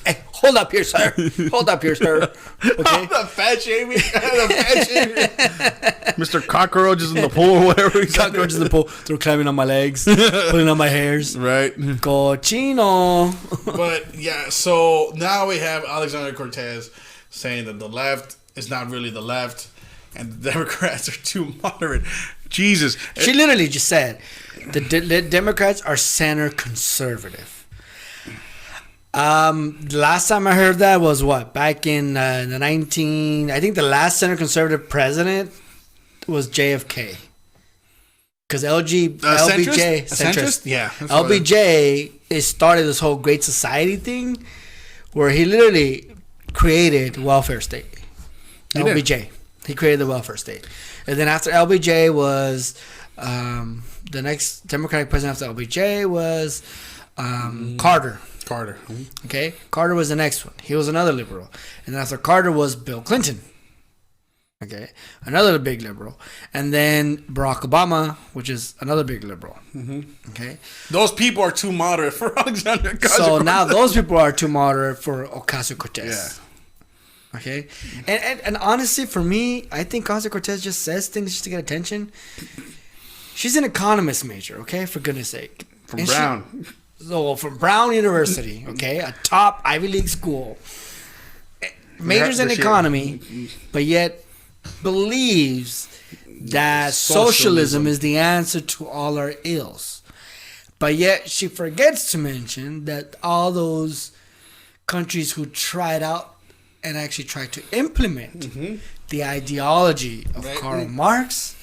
Hey, hold up here, sir. Hold up here, sir. Okay. The fat shaming. Mr. Cockroach is in the pool or whatever. Cockroach is in the pool. They're climbing on my legs, pulling on my hairs. Right. Cochino. But yeah, so now we have Alexandria Cortez saying that the left is not really the left and the Democrats are too moderate. Jesus. She literally just said the Democrats are center conservative. Last time I heard that was what? Back in I think the last center conservative president was JFK. Because LBJ, centrist? Yeah. LBJ started this whole Great Society thing where he literally created welfare state. LBJ. He created the welfare state. And then after LBJ was the next Democratic president after LBJ was Carter. Okay? Carter was the next one. He was another liberal. And then after Carter was Bill Clinton. Okay? Another big liberal. And then Barack Obama, which is another big liberal. Okay? Those people are too moderate for Alexandria Ocasio-Cortez. So now those people are too moderate for Ocasio-Cortez. Yeah. Okay, and honestly, for me, I think Ocasio-Cortez just says things just to get attention. She's an economist major, okay, for goodness sake. From Brown. From Brown University, okay, a top Ivy League school. Majors in economy, but yet believes that socialism is the answer to all our ills. But yet she forgets to mention that all those countries who tried out and actually tried to implement the ideology of Karl Marx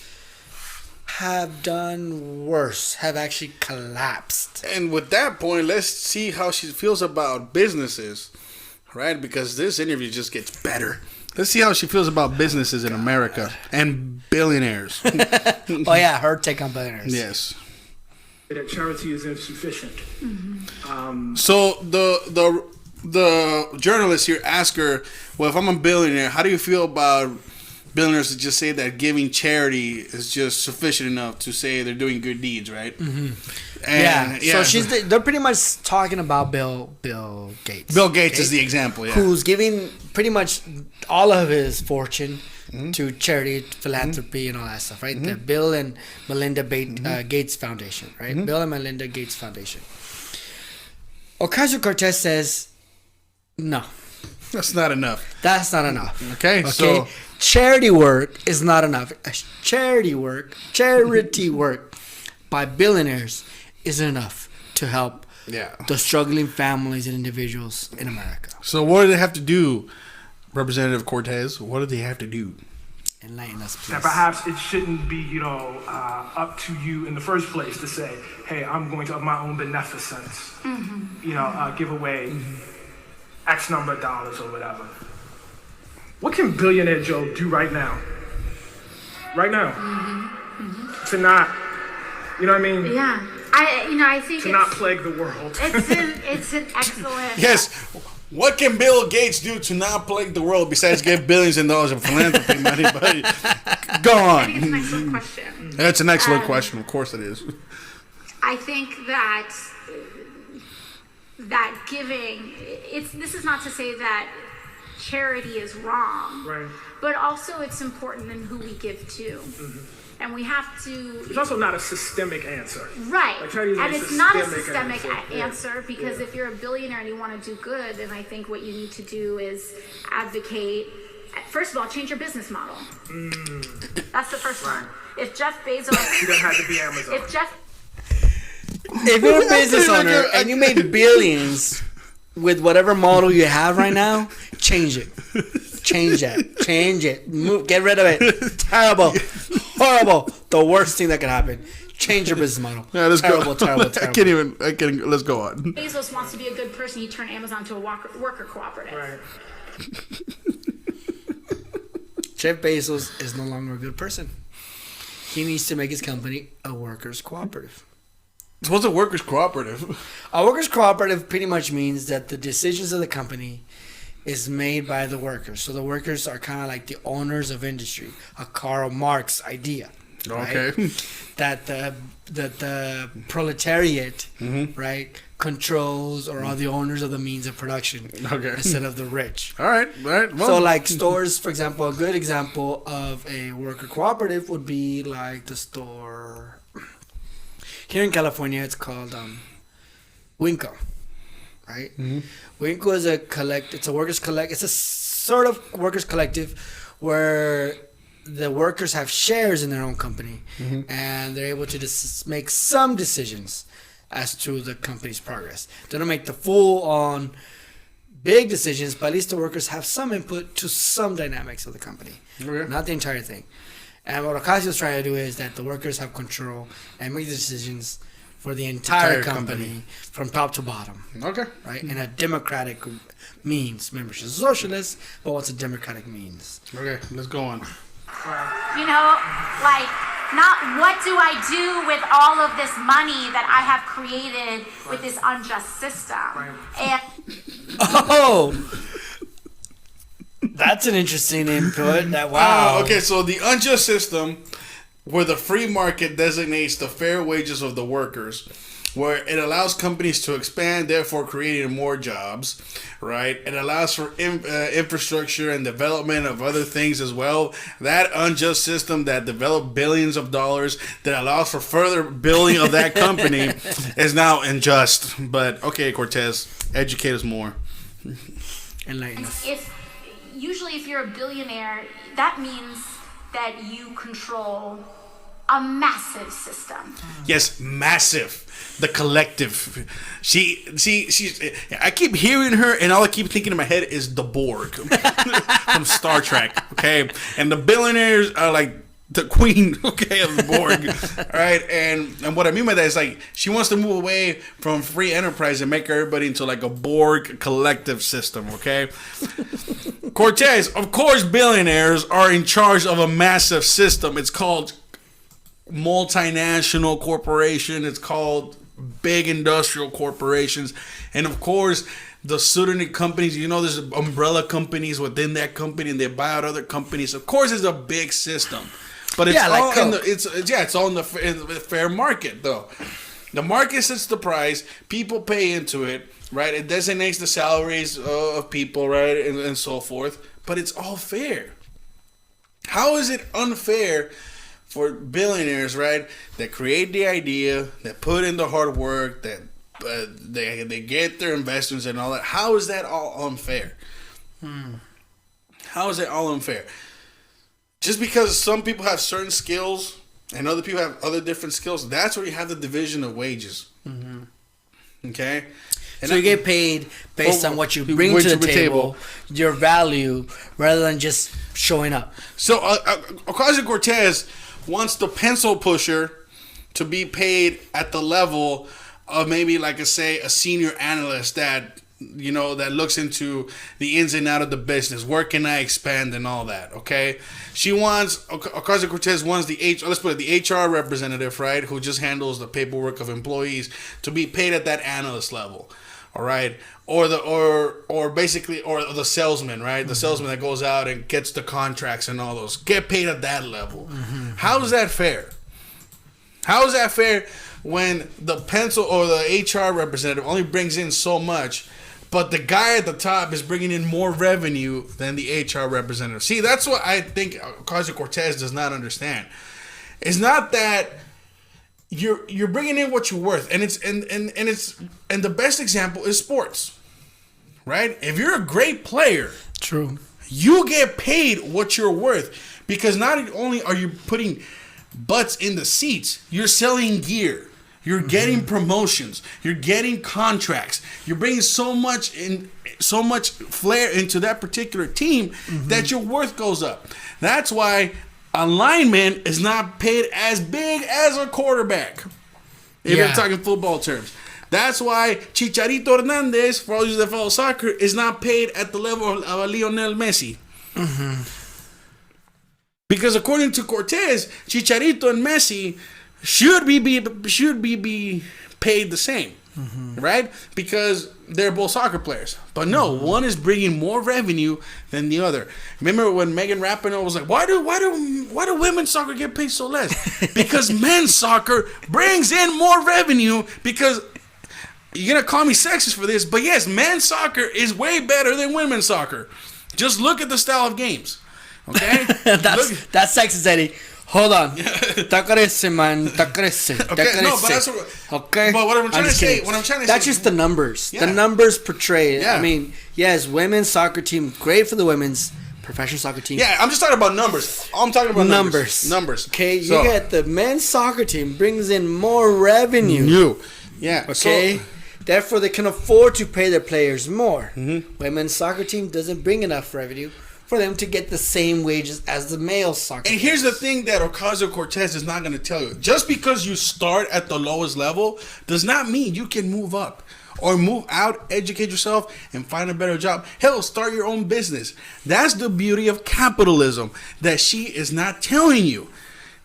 have done worse, have actually collapsed. And with that point, let's see how she feels about businesses, right? Because this interview just gets better. Let's see how she feels about businesses in America and billionaires. Oh yeah, her take on billionaires. Yes. That charity is insufficient. So the journalist here asked her, well, if I'm a billionaire, how do you feel about billionaires that just say that giving charity is just sufficient enough to say they're doing good deeds, right? And, So they're pretty much talking about Bill Gates. Bill Gates is the example, who's giving pretty much all of his fortune to charity, philanthropy, and all that stuff, right? The Bill and Melinda Gates Foundation, right? Bill and Melinda Gates Foundation. Ocasio-Cortez says, no. That's not enough. That's not enough. Okay, so charity work is not enough. Charity work by billionaires isn't enough to help the struggling families and individuals in America. So what do they have to do, Representative Cortez? What do they have to do? Enlighten us, please. That perhaps it shouldn't be, up to you in the first place to say, hey, I'm going to, of my own beneficence, give away X number of dollars or whatever. What can billionaire Joe do right now? Right now? To not, you know what I mean? Yeah. I think to not plague the world. It's an excellent. Yes. What can Bill Gates do to not plague the world besides give billions of dollars of philanthropy money? But go on. I think it's an excellent question. That's an excellent question. Of course it is. I think that giving, this is not to say that charity is wrong, right? But also it's important in who we give to. And we have to... It's also not a systemic answer. Right. Like, and it's not a systemic answer because if you're a billionaire and you want to do good, then I think what you need to do is advocate... First of all, change your business model. That's the first one. If Jeff Bezos... He doesn't have to be Amazon. If you're a business owner and you made billions with whatever model you have right now, change it. Change that. Change it. Get rid of it. Terrible. Horrible. The worst thing that could happen. Change your business model. Yeah, let's terrible, go. Terrible. I can't even. Let's go on. Bezos wants to be a good person. He turned Amazon to a worker cooperative. Right. Jeff Bezos is no longer a good person. He needs to make his company a workers' cooperative. So what's a workers' cooperative? A workers' cooperative pretty much means that the decisions of the company is made by the workers. So the workers are kind of like the owners of industry. A Karl Marx idea. Right? Okay. That the proletariat, right, controls or are the owners of the means of production instead of the rich. All right. Well, so like stores, for example, a good example of a worker cooperative would be like the store here in California. It's called Winco. Right, Winco is it's a workers it's a sort of workers collective where the workers have shares in their own company and they're able to make some decisions as to the company's progress. They don't make the full on big decisions, but at least the workers have some input to some dynamics of the company, not the entire thing. And what Ocasio is trying to do is that the workers have control and make the decisions for the entire company from top to bottom. Okay. Right? In a democratic means. Remember, she's a socialist, but what's a democratic means? Okay, let's go on. Not what do I do with all of this money that I have created with this unjust system? And that's an interesting input. Wow. Okay, so the unjust system where the free market designates the fair wages of the workers, where it allows companies to expand, therefore creating more jobs, right? It allows for infrastructure and development of other things as well. That unjust system that developed billions of dollars, that allows for further building of that company, is now unjust. But, okay, Cortez, educate us more. Enlighten us. If you're a billionaire, that means that you control a massive system. Yes, massive. The collective. She's. I keep hearing her, and all I keep thinking in my head is the Borg from Star Trek. Okay, and the billionaires are like the queen. Okay, of the Borg. All right, and what I mean by that is like she wants to move away from free enterprise and make everybody into like a Borg collective system. Okay. Cortez, of course, billionaires are in charge of a massive system. It's called multinational corporation. It's called big industrial corporations. And of course, the certain companies, there's umbrella companies within that company and they buy out other companies. Of course, it's a big system. But it's all in the fair market though. The market sets the price, people pay into it, right? It designates the salaries of people, right? And so forth. But it's all fair. How is it unfair for billionaires, right, that create the idea, that put in the hard work, that they get their investments and all that. How is that all unfair? How is that all unfair? Just because some people have certain skills and other people have other different skills, that's where you have the division of wages. Okay? And so you get paid based on what you bring to the table, your value, rather than just showing up. So Ocasio-Cortez wants the pencil pusher to be paid at the level of maybe, like I say, a senior analyst that, you know, that looks into the ins and out of the business. Where can I expand and all that? Okay, Ocasio-Cortez wants the HR representative, right, who just handles the paperwork of employees, to be paid at that analyst level. All right, or the salesman, right? The salesman that goes out and gets the contracts and all those, get paid at that level. How is that fair? How is that fair when the pencil or the HR representative only brings in so much, but the guy at the top is bringing in more revenue than the HR representative? See, that's what I think Ocasio-Cortez does not understand. It's not that you're bringing in what you're worth, and the best example is sports, right? If you're a great player, true, you get paid what you're worth, because not only are you putting butts in the seats, you're selling gear, you're getting promotions, you're getting contracts, you're bringing so much flair into that particular team that your worth goes up. That's why a lineman is not paid as big as a quarterback, if you're talking football terms. That's why Chicharito Hernandez, for all you that follow soccer, is not paid at the level of Lionel Messi. Because according to Cortez, Chicharito and Messi should be paid the same, right? Because they're both soccer players. But no, one is bringing more revenue than the other. Remember when Megan Rapinoe was like, why do women's soccer get paid so less? Because men's soccer brings in more revenue. Because you're gonna call me sexist for this, but yes, men's soccer is way better than women's soccer. Just look at the style of games. Okay, that's sexist, Eddie. Hold on. Te crece, man. Te crece. Okay, no, but that's okay. But what I'm trying to say, that's just the numbers. Yeah. The numbers portray. Yeah. I mean, yes, women's soccer team, great for the women's professional soccer team. Yeah, I'm just talking about numbers. I'm talking about numbers. Okay, you get the men's soccer team brings in more revenue. Yeah. Okay. So, therefore, they can afford to pay their players more. Women's soccer team doesn't bring enough revenue for them to get the same wages as the male soccer players. And here's the thing that Ocasio-Cortez is not going to tell you. Just because you start at the lowest level does not mean you can move up or move out, educate yourself, and find a better job. Hell, start your own business. That's the beauty of capitalism that she is not telling you.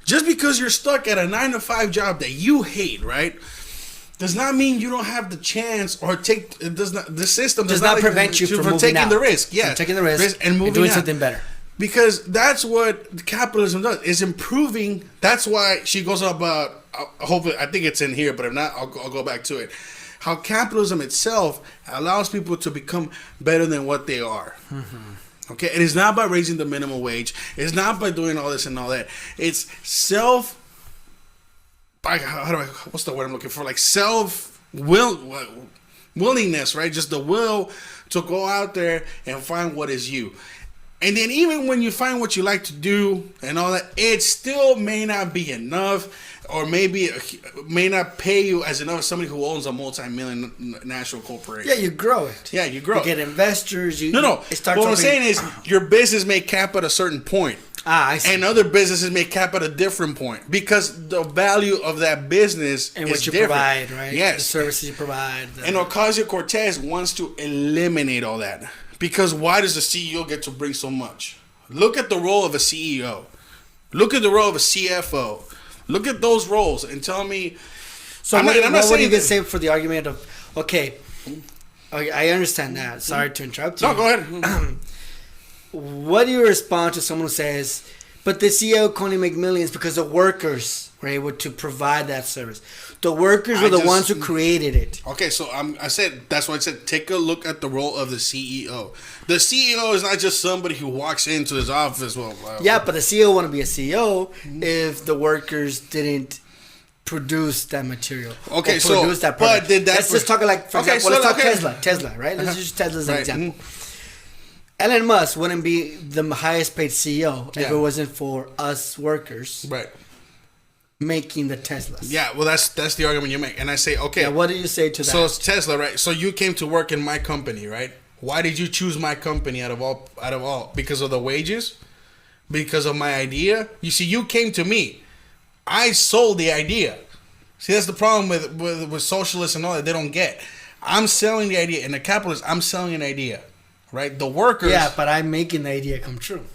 Just because you're stuck at a 9-to-5 job that you hate, right, does not mean you don't have the chance, or the system does not prevent you from taking the risk. Yeah, from taking the risk and moving doing out. something better. Because that's what capitalism does. Is improving. That's why she goes on about. Hopefully, I think it's in here, but if not, I'll go back to it. How capitalism itself allows people to become better than what they are. Okay, it is not by raising the minimum wage. It's not by doing all this and all that. It's what's the word I'm looking for? Like willingness, right? Just the will to go out there and find what is you. And then even when you find what you like to do and all that, it still may not be enough, or maybe may not pay you as enough as somebody who owns a multi-million national corporation. Yeah, you grow it. Yeah, you grow. You get investors. What I'm saying is your business may cap at a certain point. I see. And other businesses may cap at a different point because the value of that business and is what you different. provide, right? Yes. The services you provide. And Ocasio-Cortez wants to eliminate all that. Because why does the CEO get to bring so much? Look at the role of a CEO. Look at the role of a CFO. Look at those roles and tell me. So what are you going to say for the argument of, okay, I understand that. Sorry to interrupt you. No, go ahead. What do you respond to someone who says, but the CEO can only make millions because the workers were able to provide that service? The workers were the ones who created it. Okay, so that's why I said take a look at the role of the CEO. The CEO is not just somebody who walks into his office. Yeah, but the CEO want to be a CEO if the workers didn't produce that material. Okay, or so produce that product. but did that let's just talk like for Okay, example, so, let's talk okay. Tesla, right? Let's use Tesla as an Right, example. Elon Musk wouldn't be the highest paid CEO if Yeah. it wasn't for us workers Right. making the Teslas. Yeah, well, that's the argument you make, and I say, okay. Yeah, what do you say to that? So it's Tesla, right? So you came to work in my company, right? Why did you choose my company out of all? Because of the wages? Because of my idea? You see, you came to me. I sold the idea. See, that's the problem with socialists and all that. They don't get. I'm selling the idea, and the capitalists, I'm selling an idea, right? The workers. Yeah, but I'm making the idea come true.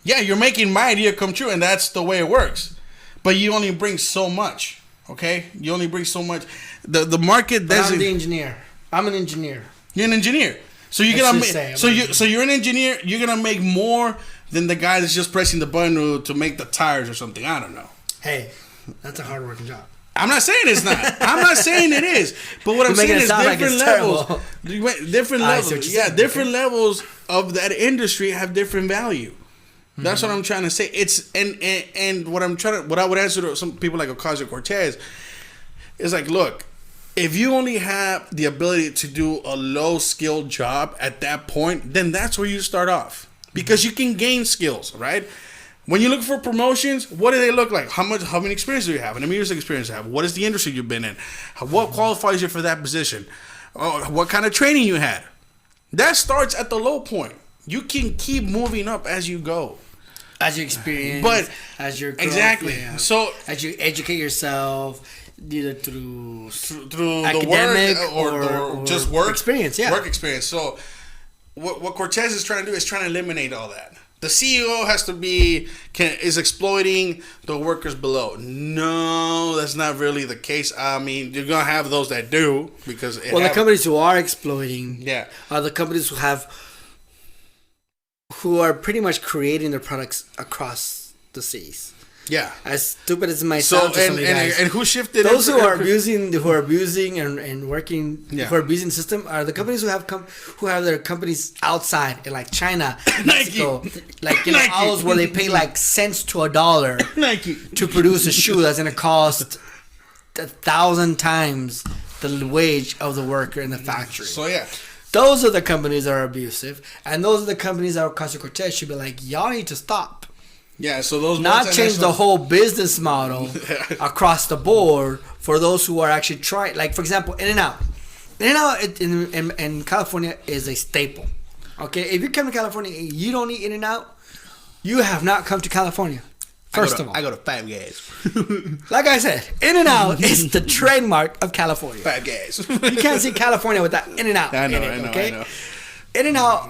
Yeah, you're making my idea come true, and that's the way it works. But you only bring so much, okay? You only bring so much. The market doesn't. I'm the engineer. I'm an engineer. You're an engineer, so you're Let's gonna just make. say So you're an engineer. You're gonna make more than the guy that's just pressing the button to make the tires or something. I don't know. Hey, that's a hard working job. I'm not saying it's not. I'm not saying it is. But what I'm saying is different levels. Different levels. Yeah, different levels of that industry have different value. That's what I'm trying to say. It's and what I would answer to some people like Ocasio-Cortez is like, look, if you only have the ability to do a low skilled job at that point, then that's where you start off because you can gain skills, right? When you look for promotions, what do they look like? How many experience do you have? How many years of experience do you have? What is the industry you've been in? What qualifies you for that position? What kind of training you had? That starts at the low point. You can keep moving up as you go. As you experience, but as you're exactly. Yeah. So as you educate yourself, either through the work or just work experience, work experience. So what Cortez is trying to do is trying to eliminate all that. The CEO has to is exploiting the workers below. No, that's not really the case. I mean, you're gonna have those that do because the companies who are exploiting, yeah, are the companies who are pretty much creating their products across the seas. Yeah, as stupid as it might sound to some of you guys. And who shifted those who are abusing and working who are abusing the system are the companies who have their companies outside in like China, Mexico, like all those where they pay like cents to $1 Nike to produce a shoe that's gonna cost 1,000 times the wage of the worker in the factory. So yeah. Those are the companies that are abusive, and those are the companies that Ocasio-Cortez should be like, y'all need to stop. Yeah, so those not change the whole business model across the board for those who are actually trying. Like for example, In-N-Out. In-N-Out in California is a staple. Okay, if you come to California and you don't eat In-N-Out, you have not come to California. First of all, I go to Five Guys. Like I said, In-N-Out is the trademark of California. Five Guys. You can't see California without In-N-Out. I know. In-N-Out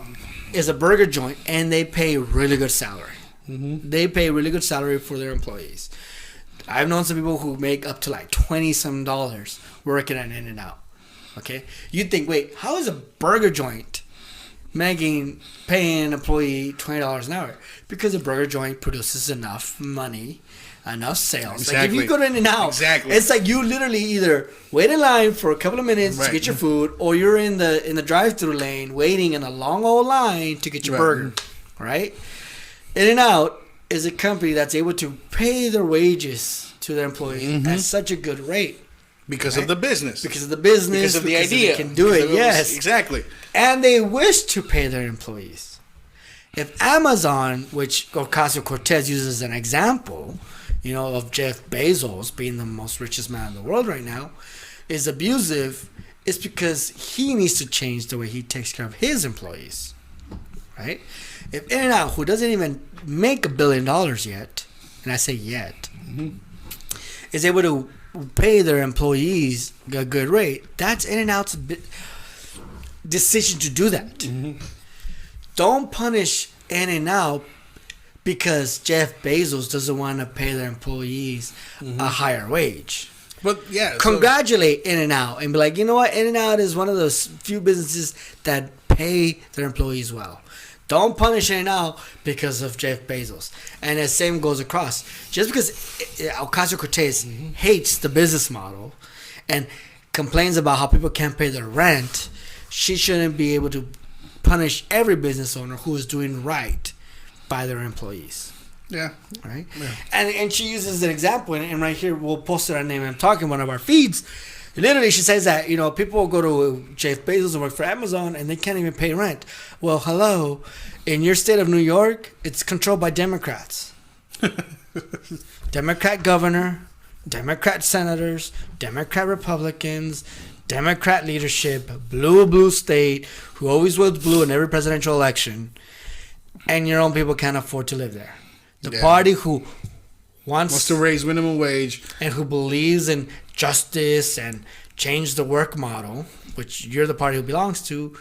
is a burger joint, and they pay really good salary. Mm-hmm. They pay really good salary for their employees. I've known some people who make up to like $20-some working at In-N-Out. Okay, you think, wait, how is a burger joint paying an employee $20 an hour? Because a burger joint produces enough money, enough sales. Exactly. Like if you go to In-N-Out, it's like you literally either wait in line for a couple of minutes to get your food, or you're in the drive-through lane waiting in a long old line to get your burger. Right? In-N-Out is a company that's able to pay their wages to their employees at such a good rate. Because of the business. Because of the business. Because of the idea. They can do it, yes. Exactly. And they wish to pay their employees. If Amazon, which Ocasio-Cortez uses as an example, of Jeff Bezos being the most richest man in the world right now, is abusive, it's because he needs to change the way he takes care of his employees. Right? If In-N-Out, who doesn't even make $1 billion yet, and I say yet, is able to pay their employees a good rate, that's In-N-Out's decision to do that. Mm-hmm. Don't punish In-N-Out because Jeff Bezos doesn't want to pay their employees a higher wage. But yeah, congratulate In-N-Out and be like, you know what, In-N-Out is one of those few businesses that pay their employees well. Don't punish In-N-Out because of Jeff Bezos. And the same goes across. Just because Ocasio-Cortez hates the business model and complains about how people can't pay their rent, she shouldn't be able to punish every business owner who is doing right by their employees. Yeah. Right? Yeah. And she uses an example, and right here, we'll post it on Name I'm Talking, one of our feeds. Literally, she says that, people will go to Jeff Bezos and work for Amazon, and they can't even pay rent. Well, hello. In your state of New York, it's controlled by Democrats. Democrat governor, Democrat senators, Democrat Republicans, Democrat leadership, blue state, who always votes blue in every presidential election, and your own people can't afford to live there. The party who wants to raise minimum wage and who believes in justice and change the work model, which you're the party who belongs to,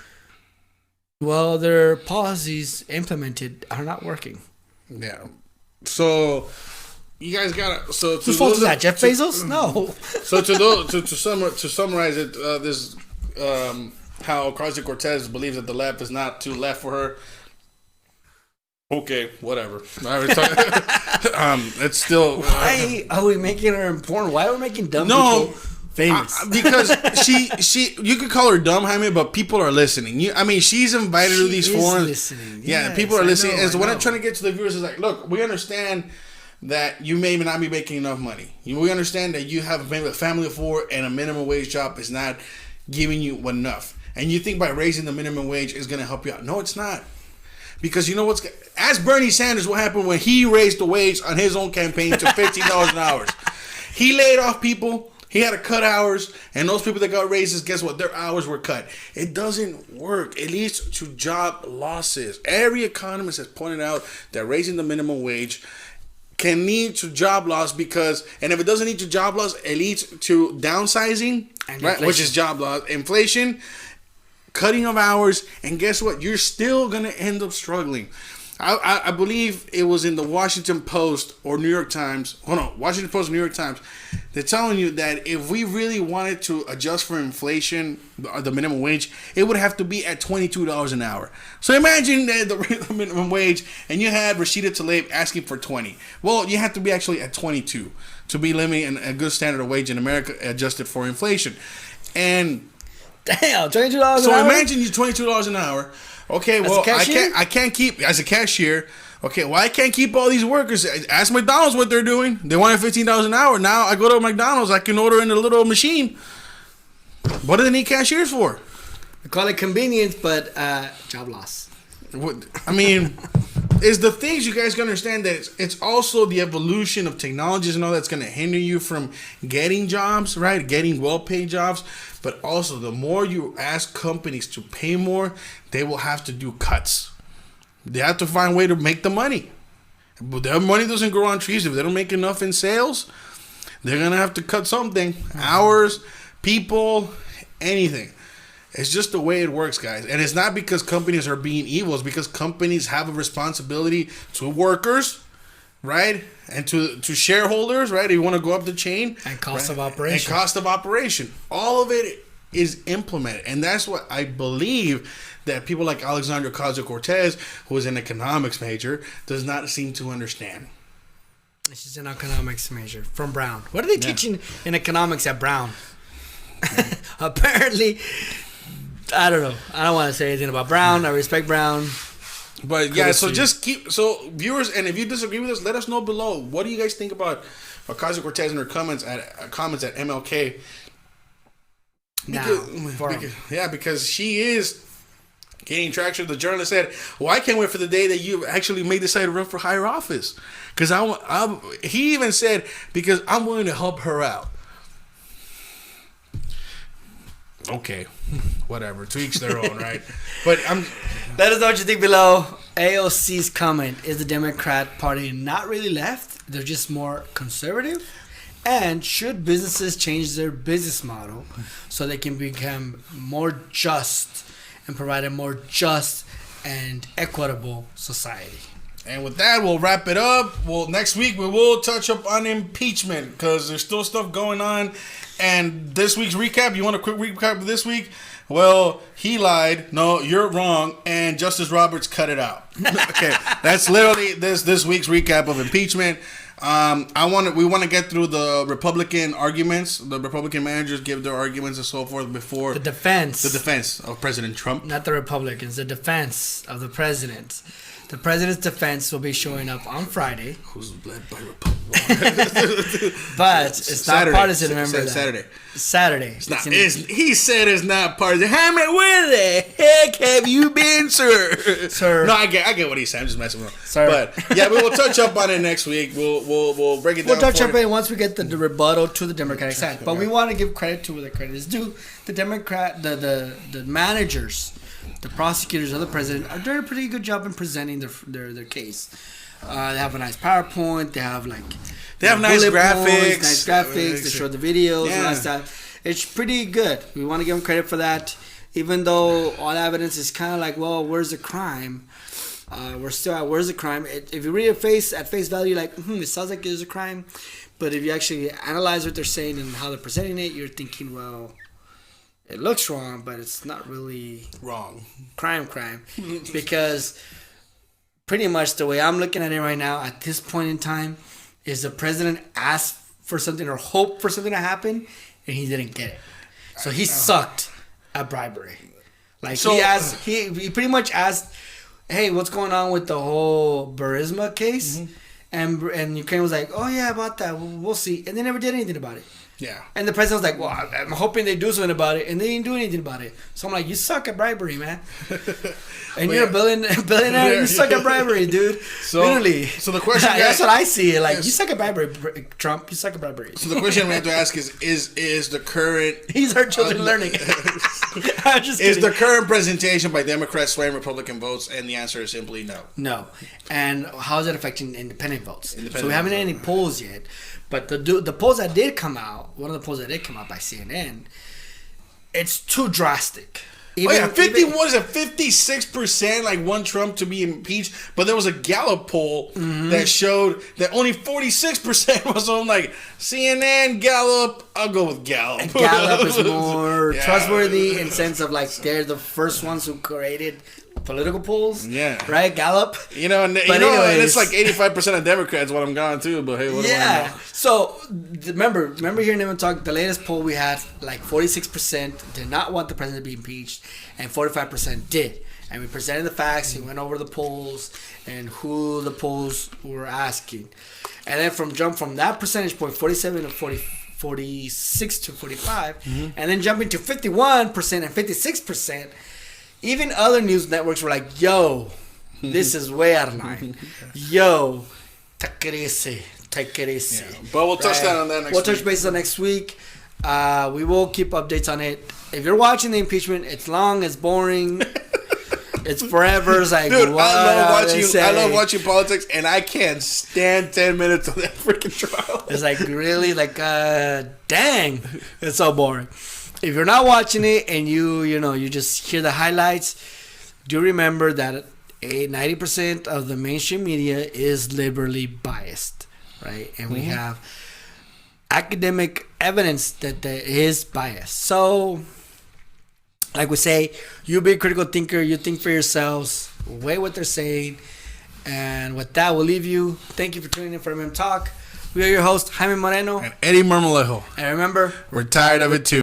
well, their policies implemented are not working. Yeah. So you guys gotta. So whose fault is that? Jeff Bezos? No. So to summarize it, this how Ocasio-Cortez believes that the left is not too left for her. Okay, whatever. It's still. Why are we making her important? Why are we making dumb people famous? Because she you could call her dumb, Jaime, but people are listening. She's invited to these forums. Listening. Yeah, Yes, people are listening. I know. What I'm trying to get to the viewers is like, look, we understand that you may not be making enough money. We understand that you have maybe a family of 4 and a minimum wage job is not giving you enough. And you think by raising the minimum wage is going to help you out. No, it's not. Because you know what's... Ask Bernie Sanders what happened when he raised the wage on his own campaign to $15 an hour. He laid off people. He had to cut hours. And those people that got raises, guess what? Their hours were cut. It doesn't work. It leads to job losses. Every economist has pointed out that raising the minimum wage can lead to job loss because... And if it doesn't lead to job loss, it leads to downsizing, right? Which is job loss. Inflation... Cutting of hours, and guess what? You're still gonna end up struggling. I believe it was in the Washington Post or New York Times. Hold on, Washington Post, New York Times. They're telling you that if we really wanted to adjust for inflation, the minimum wage, it would have to be at $22 an hour. So imagine that the minimum wage, and you had Rashida Tlaib asking for 20. Well, you have to be actually at 22 to be living a good standard of wage in America, adjusted for inflation, and. Damn, $22 an hour. So imagine you $22 an hour. Okay, As well, a cashier? I can't keep as a cashier. Okay, well, I can't keep all these workers. Ask McDonald's what they're doing. They wanted $15 an hour. Now I go to McDonald's, I can order in a little machine. What do they need cashiers for? We call it convenience, but job loss. Is the things you guys can understand that it's also the evolution of technologies and all that's going to hinder you from getting jobs, right? Getting well-paid jobs. But also, the more you ask companies to pay more, they will have to do cuts. They have to find a way to make the money. But their money doesn't grow on trees. If they don't make enough in sales, they're going to have to cut something. Hours, people, anything. It's just the way it works, guys. And it's not because companies are being evil. It's because companies have a responsibility to workers, right? And to shareholders, right? You want to go up the chain. And cost right? of operation. And cost of operation. All of it is implemented. And that's what I believe that people like Alexandria Ocasio-Cortez, who is an economics major, does not seem to understand. She's an economics major from Brown. What are they teaching in economics at Brown? Apparently... I don't know. I don't want to say anything about Brown. I respect Brown. But yeah, so just viewers, and if you disagree with us, let us know below. What do you guys think about Ocasio-Cortez and her comments at MLK? Because she is gaining traction. The journalist said, "Well, I can't wait for the day that you actually may decide to run for higher office." Because he even said, because I'm willing to help her out. Okay, whatever. To each their own, right? But let us know what you think below. AOC's comment: is the Democrat Party not really left? They're just more conservative. And should businesses change their business model so they can become more just and provide a more just and equitable society? And with that, we'll wrap it up. Well, next week we will touch up on impeachment because there's still stuff going on. And this week's recap, you want a quick recap of this week? Well, he lied. No, you're wrong. And Justice Roberts cut it out. Okay, that's literally this week's recap of impeachment. We want to get through the Republican arguments. The Republican managers give their arguments and so forth before the defense of President Trump. Not the Republicans. The defense of the president. The president's defense will be showing up on Friday. Who's led by Republicans? But it's not partisan, remember that. Saturday. It's not, he said it's not partisan. Jaime, where the heck have you been, sir? No, I get what he's saying. I'm just messing with him. Sir. But, yeah, we'll touch up on it next week. We'll break it down. We'll touch up on it once we get the rebuttal to the Democratic side. But we want to give credit to where the credit is due. The managers, the prosecutors of the president are doing a pretty good job in presenting their case. They have a nice PowerPoint. They have nice graphics. They show the videos and all that stuff. It's pretty good. We want to give them credit for that. Even though all the evidence is kind of like, well, where's the crime? We're still at where's the crime? If you read it at face value, like, it sounds like there's a crime. But if you actually analyze what they're saying and how they're presenting it, you're thinking, well, it looks wrong, but it's not really wrong. Crime. Because pretty much the way I'm looking at it right now, at this point in time, is the president asked for something or hoped for something to happen, and he didn't get it. So he sucked at bribery. He pretty much asked, hey, what's going on with the whole Burisma case? Mm-hmm. And Ukraine was like, oh yeah, about that, we'll see. And they never did anything about it. Yeah. And the president was like, well, I'm hoping they do something about it. And they didn't do anything about it. So I'm like, you suck at bribery, man. And you're a billionaire, you suck at bribery, dude. Literally. So the question... That's what I see it. Like, you suck at bribery, Trump. You suck at bribery. So the question we have to ask is the current... These are children learning. I'm just kidding. Is the current presentation by Democrats swaying Republican votes? And the answer is simply no. No. And how is it affecting independent votes? So we haven't had any polls yet. But the polls that did come out, one of the polls that did come out by CNN, it's too drastic. 56%, like, want Trump to be impeached, but there was a Gallup poll that showed that only 46% was on, like, CNN, Gallup. I'll go with Gallup. And Gallup is more trustworthy in sense of, like, they're the first ones who created political polls. Yeah. Right? Gallup. And it's like 85% of Democrats what I'm going to, but hey, what do I know? So, remember hearing him talk, the latest poll we had, like 46% did not want the president to be impeached, and 45% did. And we presented the facts, he went over the polls, and who the polls were asking. And then from that percentage point, 47 to 46 to 45, and then jumping to 51% and 56%, even other news networks were like, yo, this is way out of line. Yo, take it easy. Yeah. But we'll touch that on that next week. We'll touch base on next week. We will keep updates on it. If you're watching the impeachment, it's long, it's boring. It's forever. It's like, dude, I love watching politics, and I can't stand 10 minutes of that freaking trial. It's like, really? Like, dang. It's so boring. If you're not watching it and you just hear the highlights, do remember that 90% of the mainstream media is liberally biased, right? And we have academic evidence that there is bias. So, like we say, you be a critical thinker. You think for yourselves. Weigh what they're saying. And with that, we'll leave you. Thank you for tuning in for MM Talk. We are your hosts, Jaime Moreno. And Eddy Marmolejo. And remember, we're tired of it too.